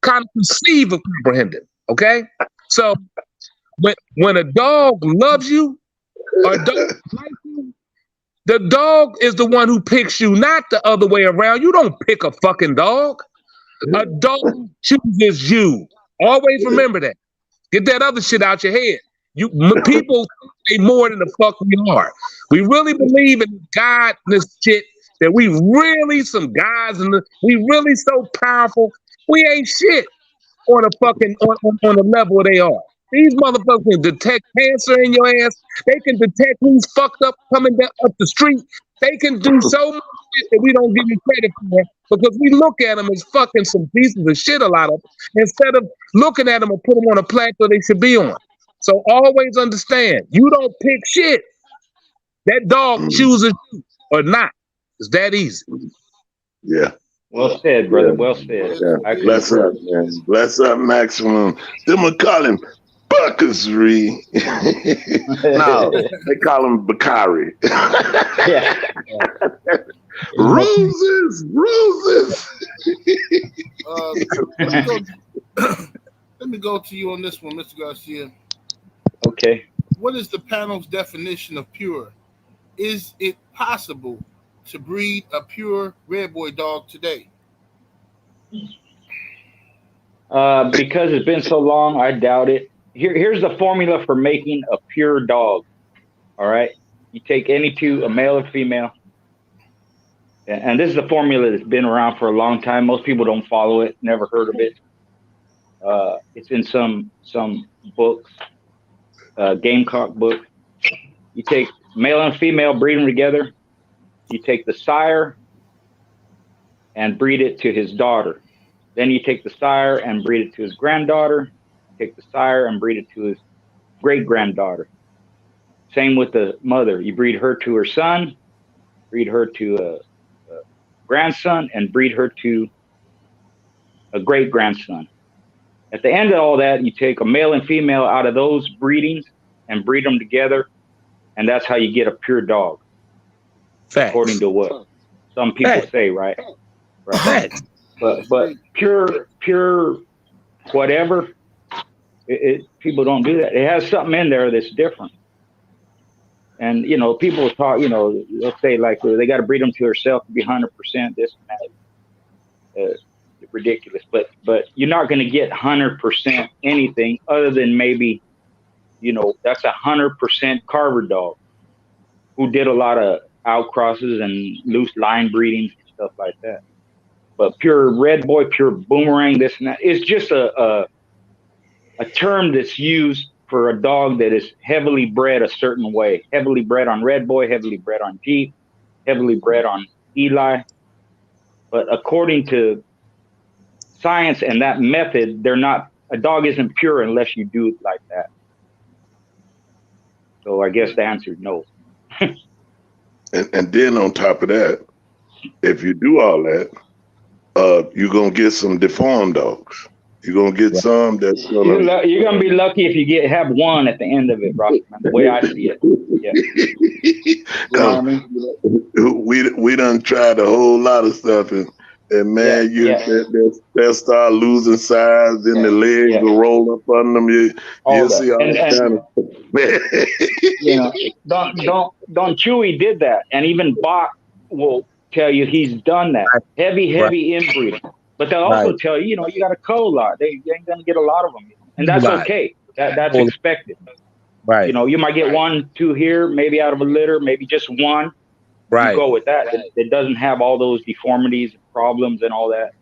conceive of comprehending. Okay? So when a dog loves you or a dog likes you, the dog is the one who picks you, not the other way around. You don't pick a fucking dog. A dog chooses you. Always remember that. Get that other shit out your head. People say more than the fuck we are. We really believe in God and this shit that we really some guys and we really so powerful. We ain't shit on a fucking on the level they are. These motherfuckers can detect cancer in your ass. They can detect who's fucked up coming up the street. They can do so much shit that we don't give them credit for because we look at them as fucking some pieces of shit, a lot of them, instead of looking at them and put them on a plateau they should be on. So always understand, you don't pick shit. That dog chooses you or not. It's that easy. Yeah. Well said, brother. Well said. Yeah. Bless up, man. Bless up, Maximum. Them will call him Buckersry. No, they call him Bakari. Roses. Let me go to you on this one, Mr. Garcia. Okay. What is the panel's definition of pure? Is it possible to breed a pure red boy dog today? Because it's been so long, I doubt it. Here's the formula for making a pure dog. All right, you take any two, a male and female, and this is the formula that's been around for a long time. Most people don't follow it, never heard of it. It's in some books, Gamecock book. You take male and female, breed them together. You take the sire and breed it to his daughter. Then you take the sire and breed it to his granddaughter. Take the sire and breed it to his great-granddaughter. Same with the mother. You breed her to her son, breed her to a grandson, and breed her to a great-grandson. At the end of all that, you take a male and female out of those breedings and breed them together, and that's how you get a pure dog. Facts. According to what some people say, right? Facts. But pure whatever, people don't do that. It has something in there that's different. And, you know, people talk, you know, they'll say like, they got to breed them to herself to be 100% this and that. Ridiculous. But you're not going to get 100% anything other than maybe, you know, that's 100% Carver dog who did a lot of outcrosses and loose line breedings and stuff like that. But pure red boy, pure boomerang, this and that, it's just a term that's used for a dog that is heavily bred a certain way. Heavily bred on red boy, heavily bred on Jeep, heavily bred on Eli. But according to science and that method, a dog isn't pure unless you do it like that. So I guess the answer is no. and then on top of that, if you do all that, you're gonna get some deformed dogs. You're gonna get some that's gonna. You're gonna be lucky if you have one at the end of it, Rocky. The way I see it. Yeah. You know what I mean? We done tried a whole lot of stuff, and man, they'll start losing size, then the legs will roll up on them. You'll see all kind of man. You know, Don Chewy did that, and even Bach will tell you he's done that. Heavy inbreeding. But they'll also tell you, you know, you got a cull lot. They ain't gonna get a lot of them, and that's okay. That's expected. Right. You know, you might get 1, 2 here, maybe out of a litter, maybe just one. Right. You go with that. It doesn't have all those deformities, problems, and all that.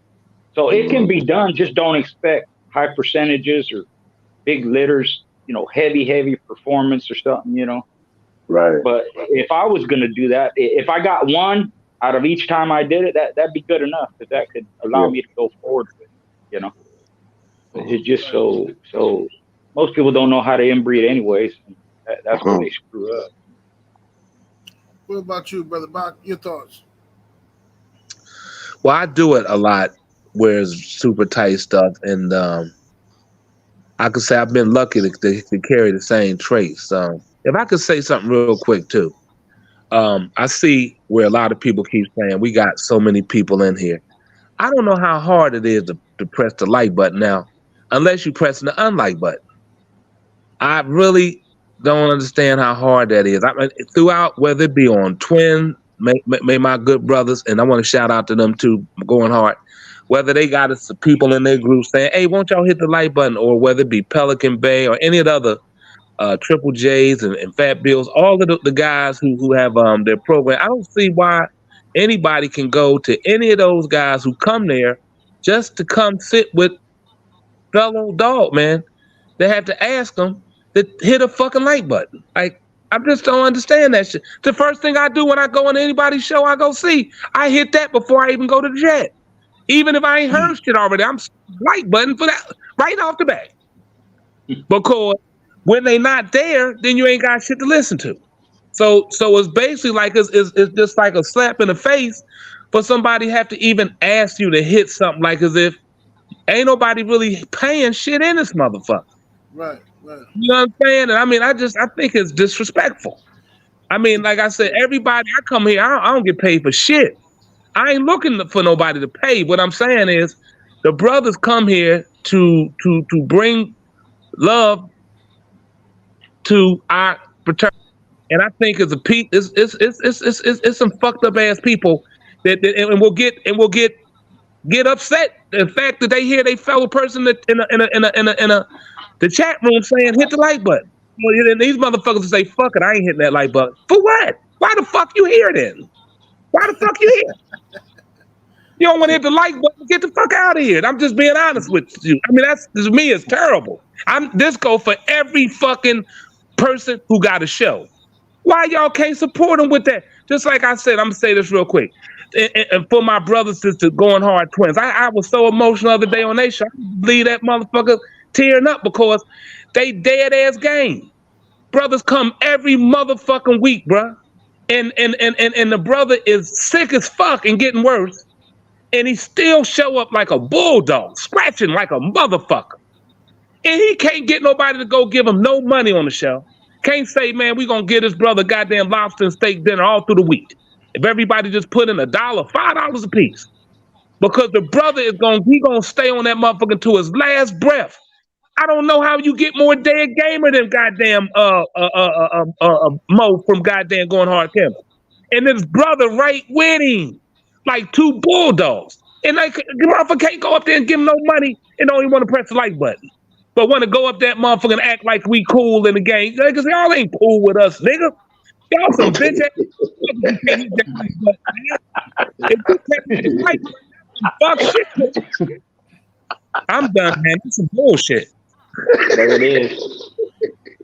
So it can be done. Just don't expect high percentages or big litters. You know, heavy performance or something. You know. Right. But if I was gonna do that, if I got one out of each time I did it, that'd be good enough, because that could allow me to go forward with it, you know. It's just so most people don't know how to inbreed anyways. That's where they screw up. What about you, Brother Bach? Your thoughts? Well, I do it a lot where it's super tight stuff, and I could say I've been lucky to carry the same traits. If I could say something real quick too. I see where a lot of people keep saying we got so many people in here. I don't know how hard it is to press the like button now, unless you're pressing the unlike button. I really don't understand how hard that is. I mean, throughout, whether it be on Twin, may my good brothers, and I want to shout out to them too, going hard, whether they got us people in their group saying, hey, won't y'all hit the like button, or whether it be Pelican Bay or any of the other Triple J's and Fat Bills, all of the guys who have their program. I don't see why anybody can go to any of those guys who come there just to come sit with fellow dog, man. They have to ask them to hit a fucking like button. Like, I just don't understand that shit. The first thing I do when I go on anybody's show I go see, I hit that before I even go to the jet. Even if I ain't heard shit already, I'm like button for that right off the bat. Because when they not there, then you ain't got shit to listen to. So it's basically like it's just like a slap in the face for somebody have to even ask you to hit something, like as if ain't nobody really paying shit in this motherfucker. Right. You know what I'm saying? And I mean, I think it's disrespectful. I mean, like I said, everybody I come here, I don't get paid for shit. I ain't looking for nobody to pay. What I'm saying is the brothers come here to bring love to our fraternity, and I think it's some fucked up ass people that and we'll get get upset the fact that they hear they fellow person in the chat room saying hit the like button. Well, then these motherfuckers will say, fuck it, I ain't hitting that like button. For what? Why the fuck you here then? Why the fuck you here? You don't want to hit the like button, get the fuck out of here. I'm just being honest with you. I mean, that's, to me, it's terrible. This go for every fucking person who got a show. Why y'all can't support them with that? Just like I said, I'm gonna say this real quick. And for my brothers, sisters, Going Hard Twins, I was so emotional the other day on their show. I believe that motherfucker tearing up because they dead ass game. Brothers come every motherfucking week, bruh. And the brother is sick as fuck and getting worse. And he still show up like a bulldog, scratching like a motherfucker. And he can't get nobody to go give him no money on the show. Can't say, man, we gonna get his brother goddamn lobster and steak dinner all through the week. If everybody just put in $1, $5 a piece. Because the brother is gonna stay on that motherfucker to his last breath. I don't know how you get more dead gamer than goddamn Mo from goddamn Going Hard Campbell. And this brother right with him. Like two bulldogs. And like, the motherfucker can't go up there and give him no money and don't even want to press the like button. But want to go up that motherfucker and act like we cool in the game. Because y'all ain't cool with us, nigga. Y'all some bitch ass. Fuck shit. I'm done, man. That's some bullshit. There it is.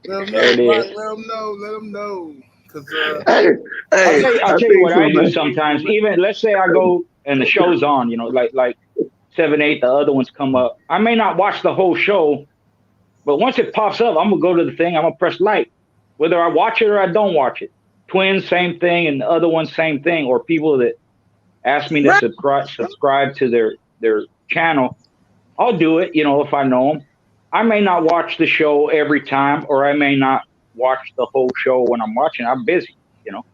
Let them know. I'll tell you what I do sometimes. Even let's say I go and the show's on, you know, like 7, 8, the other ones come up. I may not watch the whole show, but once it pops up, I'm gonna go to the thing. I'm gonna press like, whether I watch it or I don't watch it. Twins, same thing, and the other ones, same thing. Or people that ask me to subscribe to their channel, I'll do it. You know, if I know them. I may not watch the show every time, or I may not watch the whole show when I'm watching. I'm busy, you know,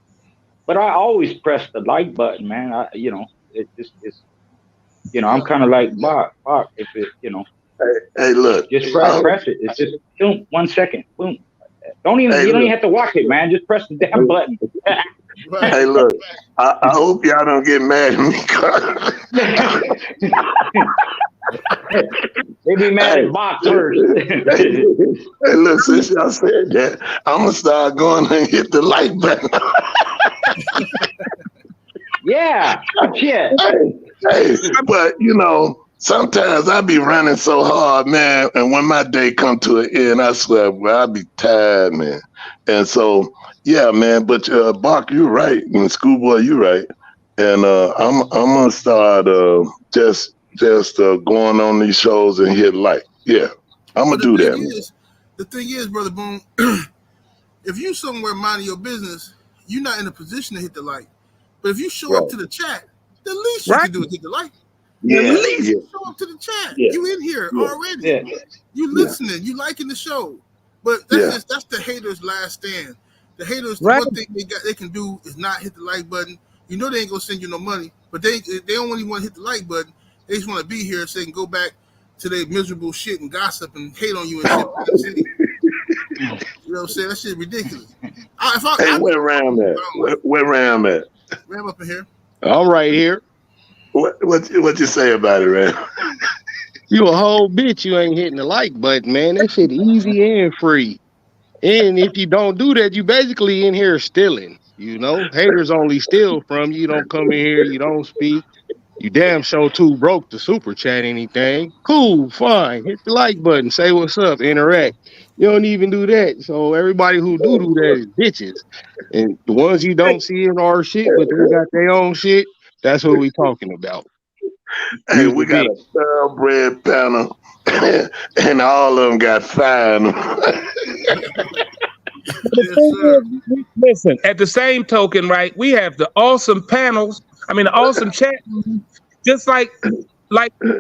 but I always press the like button, man. You know, it's you know, I'm kind of like Bach, if it, you know, hey, look, just press it. It's just boom, 1 second, boom. You don't even have to watch it, man. Just press the damn button. Hey, look, I hope y'all don't get mad at me. They be mad at Bach first. Hey, look, since y'all said that, I'm gonna start going and hit the like button. Yeah, shit. Hey, but you know, sometimes I be running so hard, man, and when my day come to an end, I swear, well, I be tired, man. And so, yeah, man. But Bach, you're right, and Schoolboy, you're right. And I'm gonna start just going on these shows and hit like. Yeah, I'm gonna do that. The thing is, Brother Boone, if you somewhere minding your business, you're not in a position to hit the like. But if you show up to the chat, the least you can do is hit the like. Yeah, at least you show up to the chat. Yeah. You in here already. Yeah. You listening. You liking the show. But that's that's the haters' last stand. The haters, the one thing they can do is not hit the like button. You know they ain't gonna send you no money, but they don't really want to hit the like button. They just want to be here so they can go back to their miserable shit and gossip and hate on you and shit. You know what I'm saying? That shit ridiculous. Where Ram at? Where Ram at? Ram up in here. I'm right here. What you say about it, Ram? You a whole bitch. You ain't hitting the like button, man. That shit easy and free. And if you don't do that, you basically in here stealing. You know, haters only steal from you. You don't come in here. You don't speak. You damn sure too broke to super chat anything. Cool, fine. Hit the like button. Say what's up. Interact. You don't even do that. So everybody who do that is bitches. And the ones you don't see in our shit, but they got their own shit, that's what we talking about. Hey, we got a thoroughbred panel, and all of them got fine. Listen, at the same token, right, we have the awesome panels. I mean, the awesome chat, just like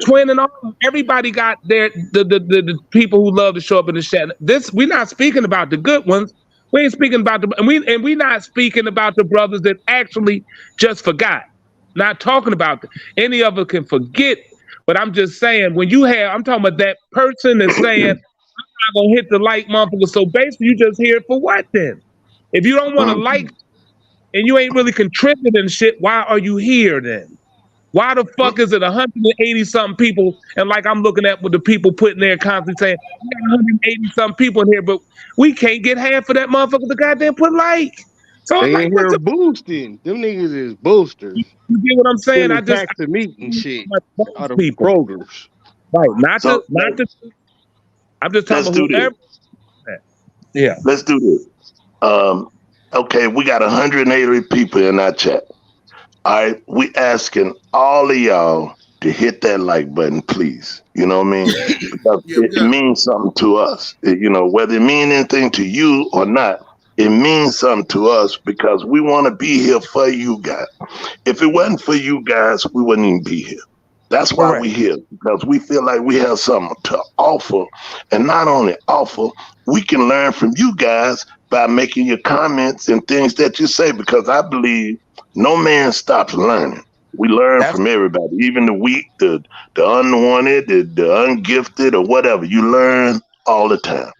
Twin and all. Everybody got the people who love to show up in the chat. We're not speaking about the good ones. We ain't speaking about we're not speaking about the brothers that actually just forgot. Not talking about any of us can forget, but I'm just saying I'm talking about that person that's saying, I'm not gonna hit the like motherfucker. So basically you just here for what then? If you don't want to like and you ain't really contributing shit, why are you here then? Why the fuck is it 180 something people? And like I'm looking at what the people putting there constantly saying, we got 180 something people in here, but we can't get half of that motherfucker to goddamn put like. So I'm They like, in what's here the, boosting. Them niggas is boosters. you get what I'm saying? Sending packs of meat and shit. Out of people. Krogers. Right. Not So to I'm just talking let's about do whoever. this. Yeah. Let's do this. Okay, we got 180 people in our chat. All right, we asking all of y'all to hit that like button, please. You know what I mean? Because it means something to us. You know, whether it means anything to you or not, it means something to us because we want to be here for you guys. If it wasn't for you guys, we wouldn't even be here. That's why we're here, because we feel like we have something to offer. And not only offer, we can learn from you guys by making your comments and things that you say, because I believe no man stops learning. We learn from everybody, even the weak, the unwanted, the ungifted, or whatever. You learn all the time.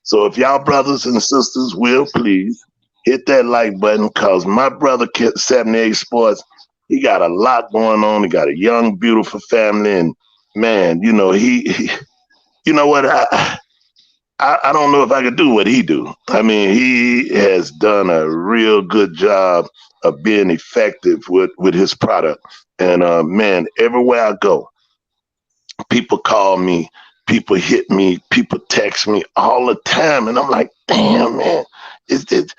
So if y'all brothers and sisters will, please hit that like button, because my brother, 78 Sports, he got a lot going on. He got a young, beautiful family. And man, you know, he you know what? I don't know if I could do what he do. I mean, he has done a real good job of being effective with his product. And man, everywhere I go, people call me, people hit me, people text me all the time. And I'm like, damn, man, is this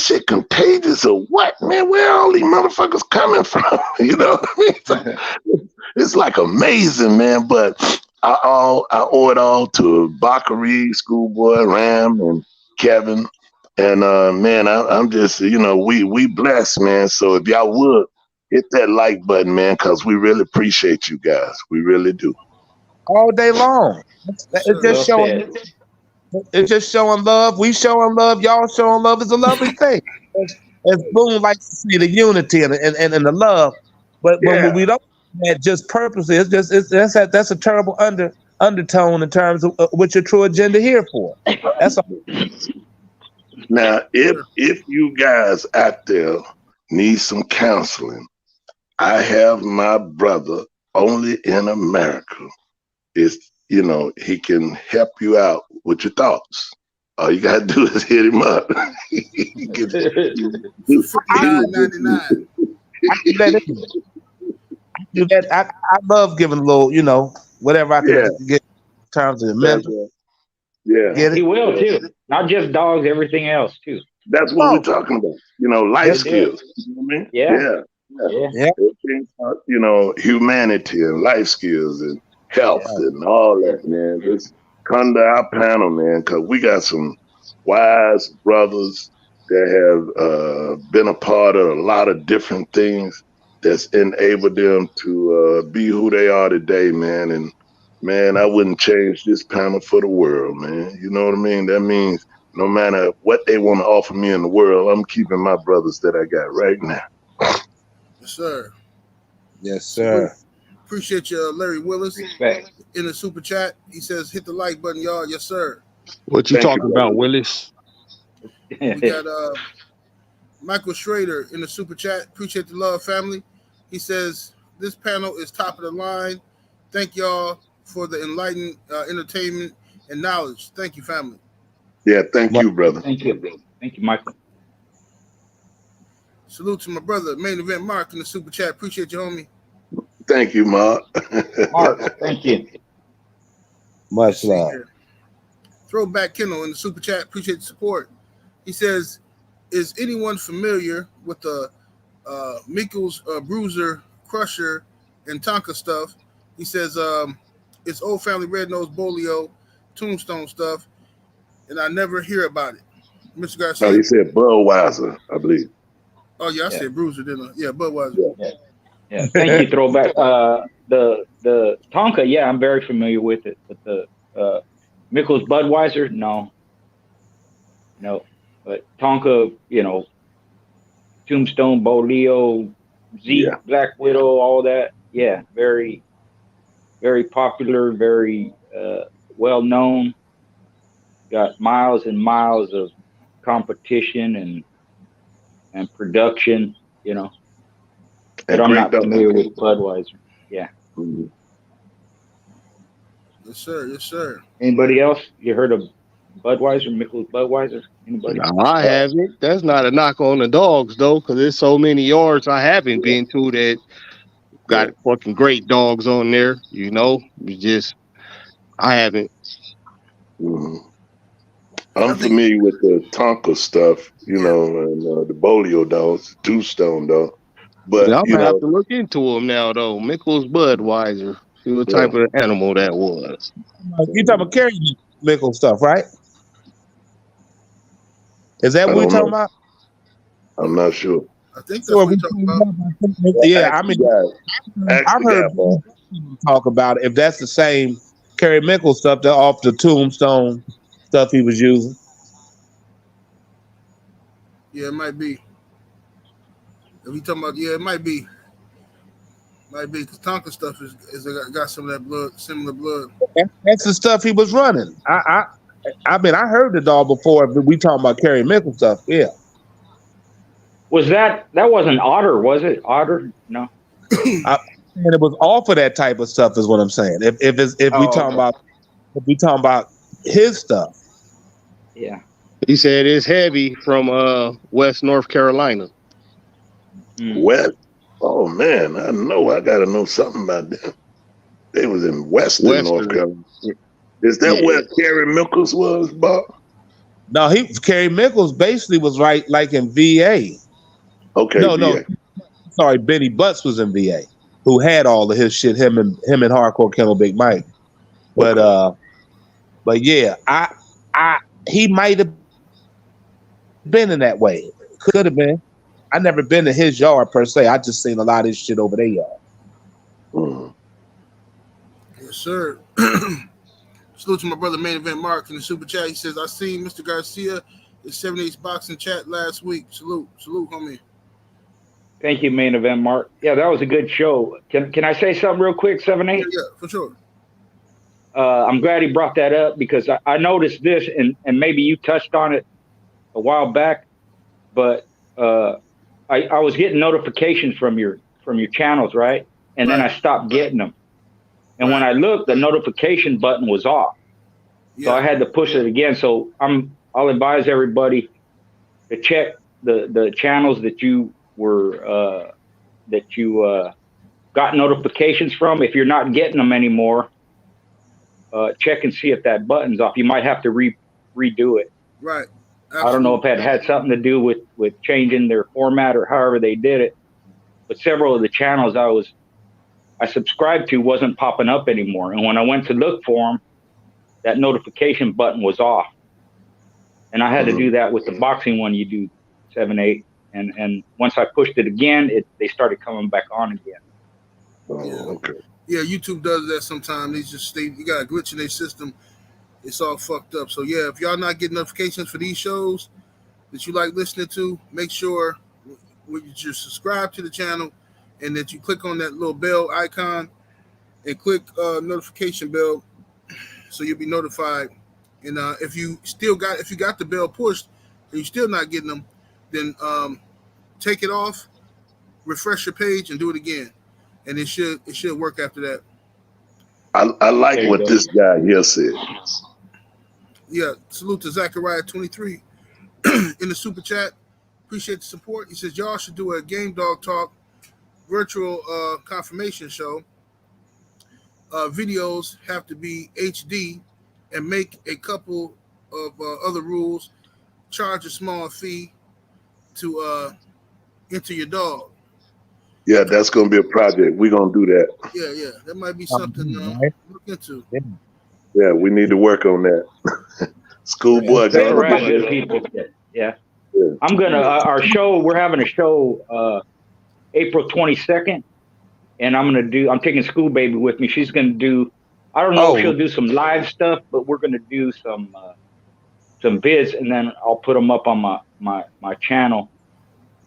shit contagious or what, man? Where are all these motherfuckers coming from? You know what I mean? It's like amazing, man. But I owe it all to Bakari, Schoolboy, Ram, and Kevin. And man, I'm just, you know, we blessed, man. So if y'all would hit that like button, man, because we really appreciate you guys. We really do. All day long. It's just showing. It's just showing love. We showing love. Y'all showing love. It's a lovely thing. As Boone likes to see, the unity and the love. But when we don't have just purposely, that's a terrible undertone in terms of what your true agenda here for. That's all. Now, if you guys out there need some counseling, I have my brother only in America. You know, he can help you out with your thoughts. All you gotta do is hit him up. $59.99. I love giving a little, you know, whatever I can get in terms of mental. Yeah, he will too. Not just dogs, everything else too. That's what we're talking about. You know, life skills. You know what I mean? Yeah. Everything, you know, humanity and life skills and health and all that, man. Just come to our panel, man, because we got some wise brothers that have been a part of a lot of different things that's enabled them to be who they are today, man. And man, I wouldn't change this panel for the world, man. You know what I mean? That means no matter what they want to offer me in the world, I'm keeping my brothers that I got right now. Yes, sir. Yes, sir. Appreciate you, Larry Willis. Respect. In the super chat, he says, hit the like button, y'all. Yes, sir. What you talking about, Willis? We got Michael Schrader in the super chat. Appreciate the love, family. He says, this panel is top of the line. Thank y'all for the enlightened entertainment and knowledge. Thank you, family. Yeah, thank you, brother. Thank you, Michael. Salute to my brother, Main Event Mark in the super chat. Appreciate you, homie. Thank you, Mark. Mark, thank you. Much love. Throwback Kennel in the super chat. Appreciate the support. He says, is anyone familiar with the Mikkel's Bruiser, Crusher, and Tonka stuff? He says, it's old family Red Nose Bolio, Tombstone stuff, and I never hear about it. Mr. Garcia. Oh, he said Budweiser, I believe. Oh, yeah, I said Bruiser, didn't I? Yeah, Budweiser. Yeah. Thank you, Throwback. The Tonka, yeah, I'm very familiar with it. But the Mikkel's Budweiser, no. But Tonka, you know, Tombstone, Bolio, Black Widow, all that. Yeah, very, very popular, very well known. Got miles and miles of competition and production, you know. but I'm not familiar with Budweiser. Yeah. Mhm. Yes, sir. Yes, sir. Anybody else? You heard of Budweiser, Michelob Budweiser? Anybody? No, I haven't. That's not a knock on the dogs though, because there's so many yards I haven't been to that got fucking great dogs on there. You know, it's just I haven't. Mhm. I'm familiar with the Tonka stuff, you know, and the Bolio dogs, Tombstone dog. But I'm you gonna have know, to look into them now though. Mickles Budweiser. See what type of animal that was. You talking about Kerry Mickle stuff, right? Is that I what we don't talking know. about? I'm not sure. I think that's what we're talking about. Yeah, I mean, I've heard people talk about it. If that's the same Kerry Mickle stuff, that off the Tombstone stuff he was using. Yeah, it might be. If we talking about, yeah, it might be. Might be because Tonka stuff is got some of that blood, similar blood. That's the stuff he was running. I mean, I heard the dog before, but we talking about Kerry Mickle stuff. Yeah. Was that wasn't Otter, was it? Otter? No. And it was off of that type of stuff, is what I'm saying. If we talking about his stuff. Yeah. He said it's heavy from West North Carolina. West? Oh man, I know. I gotta know something about them. They was in Western North Carolina. Is that where Kerry Mickles was, Bob? No, Kerry Mickles basically was right like in VA. Okay. No. Sorry, Benny Butts was in VA, who had all of his shit. Him and Hardcore Kennel Big Mike. But yeah, he might have been in that way. Could have been. I never been to his yard per se. I just seen a lot of his shit over their yard. Yes, sir. Salute to my brother Main Event Mark in the super chat. He says, I seen Mr. Garcia in 78's boxing chat last week. Salute, homie. Thank you, Main Event Mark. Yeah, that was a good show. Can I say something real quick, 78? Yeah, for sure. I'm glad he brought that up because I noticed this, and maybe you touched on it a while back, but I was getting notifications from your channels, right? And then I stopped getting them. And when I looked, the notification button was off. So I had to push it again. So I'll advise everybody to check the channels that you were got notifications from. If you're not getting them anymore, check and see if that button's off. You might have to redo it. Right. Absolutely. I don't know if that had something to do with changing their format or however they did it, but several of the channels I subscribed to wasn't popping up anymore. And when I went to look for them, that notification button was off. And I had to do that with the boxing one you do, 7-8. And once I pushed it again, they started coming back on again. Okay. Yeah, YouTube does that sometimes. You got a glitch in their system. It's all fucked up. So yeah, if y'all not getting notifications for these shows that you like listening to, make sure you subscribe to the channel and that you click on that little bell icon and click notification bell so you'll be notified. And if you got the bell pushed and you're still not getting them, then take it off, refresh your page, and do it again. And it should work after that. I like what this guy here said. Yeah, salute to Zachariah23 in the super chat. Appreciate the support. He says y'all should do a Game Dog Talk virtual confirmation show. Videos have to be HD and make a couple of other rules. Charge a small fee to enter your dog. Yeah, that's gonna be a project. We're gonna do that. Yeah, that might be something to look into. Yeah, we need to work on that. Schoolboy got people. Yeah. I'm gonna we're having a show April 22nd, and I'm taking School Baby with me. She's gonna do, I don't know if she'll do some live stuff, but we're gonna do some vids, and then I'll put them up on my channel.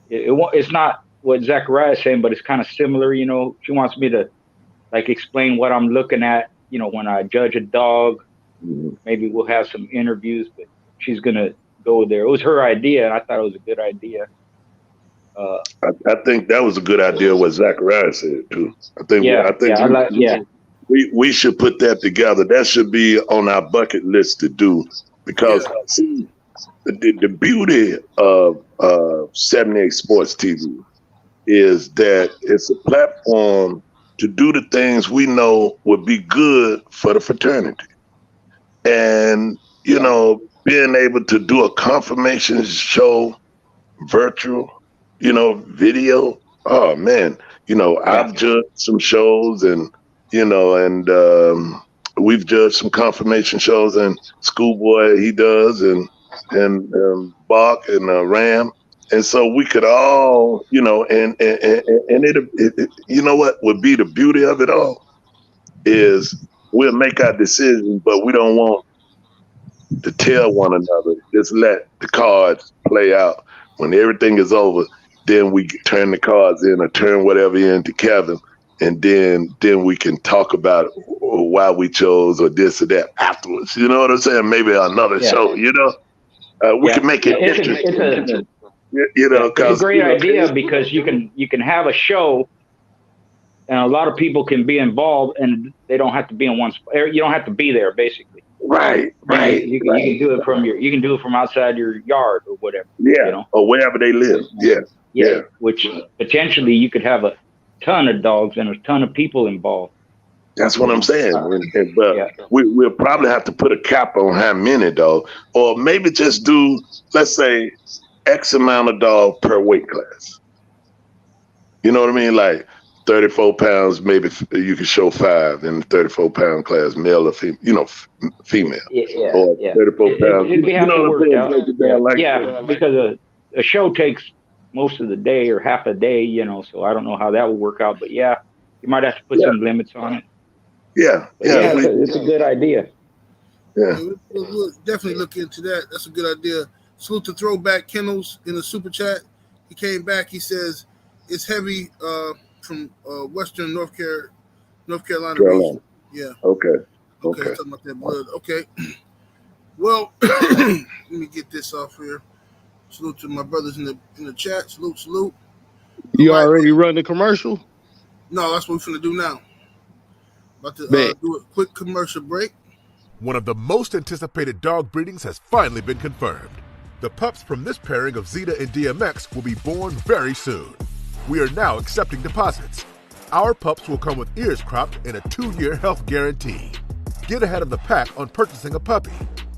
It's not what Zachariah is saying, but it's kind of similar. You know, she wants me to like explain what I'm looking at. You know, when I judge a dog, maybe we'll have some interviews, but she's gonna go there. It was her idea, and I thought it was a good idea. I think that was a good idea what Zachariah said too. I think we should put that together. That should be on our bucket list to do because see, the beauty of 78 Sports TV is that it's a platform to do the things we know would be good for the fraternity. And, you know, being able to do a confirmation show, virtual, you know, video. Oh man, you know, I've judged some shows and, you know, and we've judged some confirmation shows and Schoolboy, he does, and Bach and Ram. And so we could all, you know, and it, you know what would be the beauty of it all is we'll make our decisions, but we don't want to tell one another. Just let the cards play out. When everything is over, then we turn the cards in or turn whatever in to Kevin, and then we can talk about why we chose or this or that afterwards. You know what I'm saying? Maybe another show. You know, we can make it interesting. You know, it's a great idea because you can have a show, and a lot of people can be involved, and they don't have to be in one spot. You don't have to be there, basically. Right. You can do it from you can do it from outside your yard or whatever. Yeah, you know? or wherever they live. Yeah. Which potentially you could have a ton of dogs and a ton of people involved. That's what I'm saying. But we'll probably have to put a cap on how many dogs, or maybe just do, let's say, X amount of dogs per weight class. You know what I mean? Like 34 pounds, maybe you could show 5 in the 34-pound class, male or female, you know, female. Or 34 pounds. It'd have to work out. Because a show takes most of the day or half a day, you know, so I don't know how that will work out. But you might have to put some limits on it. It's a good idea. We'll definitely look into that. That's a good idea. Salute to Throwback Kennels in the super chat. He came back. He says it's heavy from Western North Carolina region. Yeah. Okay. Talking about that blood. Okay. Well, let me get this off here. Salute to my brothers in the chat. Salute. You already run the commercial? No, that's what we're finna do now. About to do a quick commercial break. One of the most anticipated dog breedings has finally been confirmed. The pups from this pairing of Zeta and DMX will be born very soon. We are now accepting deposits. Our pups will come with ears cropped and a 2-year health guarantee. Get ahead of the pack on purchasing a puppy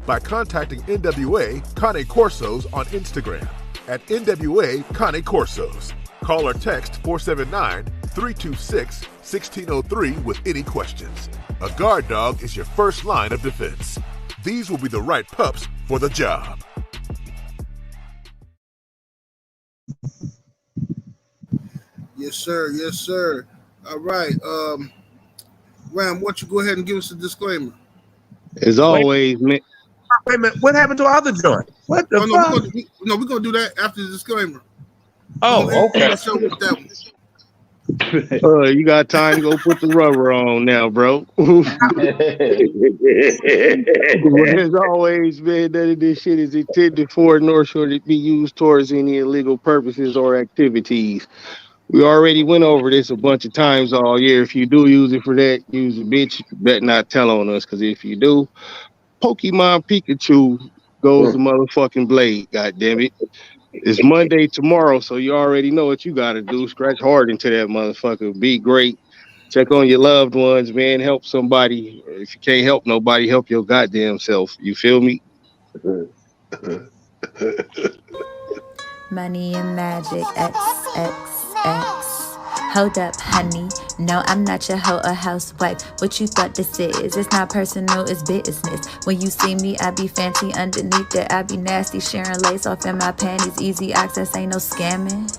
by contacting NWA Cane Corsos on Instagram at NWA Cane Corsos. Call or text 479-326-1603 with any questions. A guard dog is your first line of defense. These will be the right pups for the job. Yes, sir. All right. Ram, why don't you go ahead and give us a disclaimer? As always, man. Wait a minute. What happened to our other joint? What the fuck? We're going to do that after the disclaimer. Oh, okay. You got time to go put the rubber on now, bro. As always, man, none of this shit is intended for nor should it be used towards any illegal purposes or activities. We already went over this a bunch of times all year. If you do use it for that, use it, bitch. You better not tell on us, because if you do, Pokemon Pikachu goes the motherfucking blade, goddammit. It's Monday tomorrow, so you already know what you got to do. Scratch hard into that motherfucker. Be great. Check on your loved ones, man. Help somebody. If you can't help nobody, help your goddamn self. You feel me? Money and magic, XXX. Hold up, honey. No, I'm not your hoe or housewife. What you thought this is? It's not personal, it's business. When you see me, I be fancy. Underneath it, I be nasty. Sharing lace off in my panties. Easy access, ain't no scamming.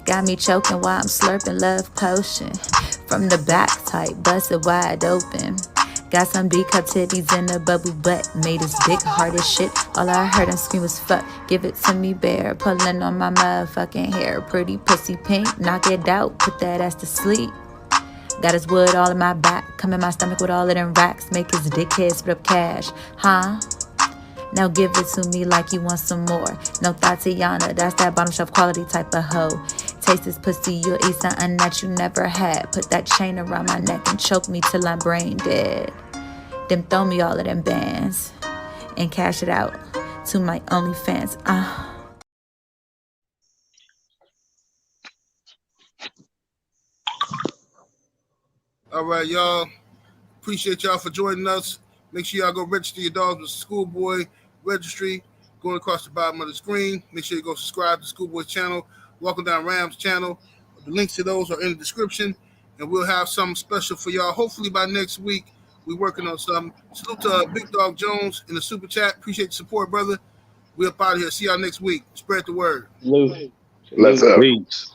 Got me choking while I'm slurping love potion. From the back tight, busted wide open. Got some D-cup titties in a bubble butt. Made his dick hard as shit. All I heard him scream was fuck. Give it to me, bear. Pulling on my motherfucking hair. Pretty pussy pink. Knock it out. Put that ass to sleep. Got his wood all in my back. Come in my stomach with all of them racks. Make his dickhead split up cash. Huh? Now give it to me like you want some more. No Tatiana, that's that bottom shelf quality type of hoe. Taste this pussy, you'll eat something that you never had. Put that chain around my neck and choke me till I'm brain dead. Then throw me all of them bands and cash it out to my OnlyFans. All right, y'all. Appreciate y'all for joining us. Make sure y'all go register your dogs with Schoolboy Registry. Going across the bottom of the screen. Make sure you go subscribe to Schoolboy's channel, Walking Down Ram's channel. The links to those are in the description. And we'll have something special for y'all. Hopefully by next week, we're working on something. Salute to Big Dog Jones in the super chat. Appreciate the support, brother. We up out of here. See y'all next week. Spread the word. Salute. Let's up. Peace.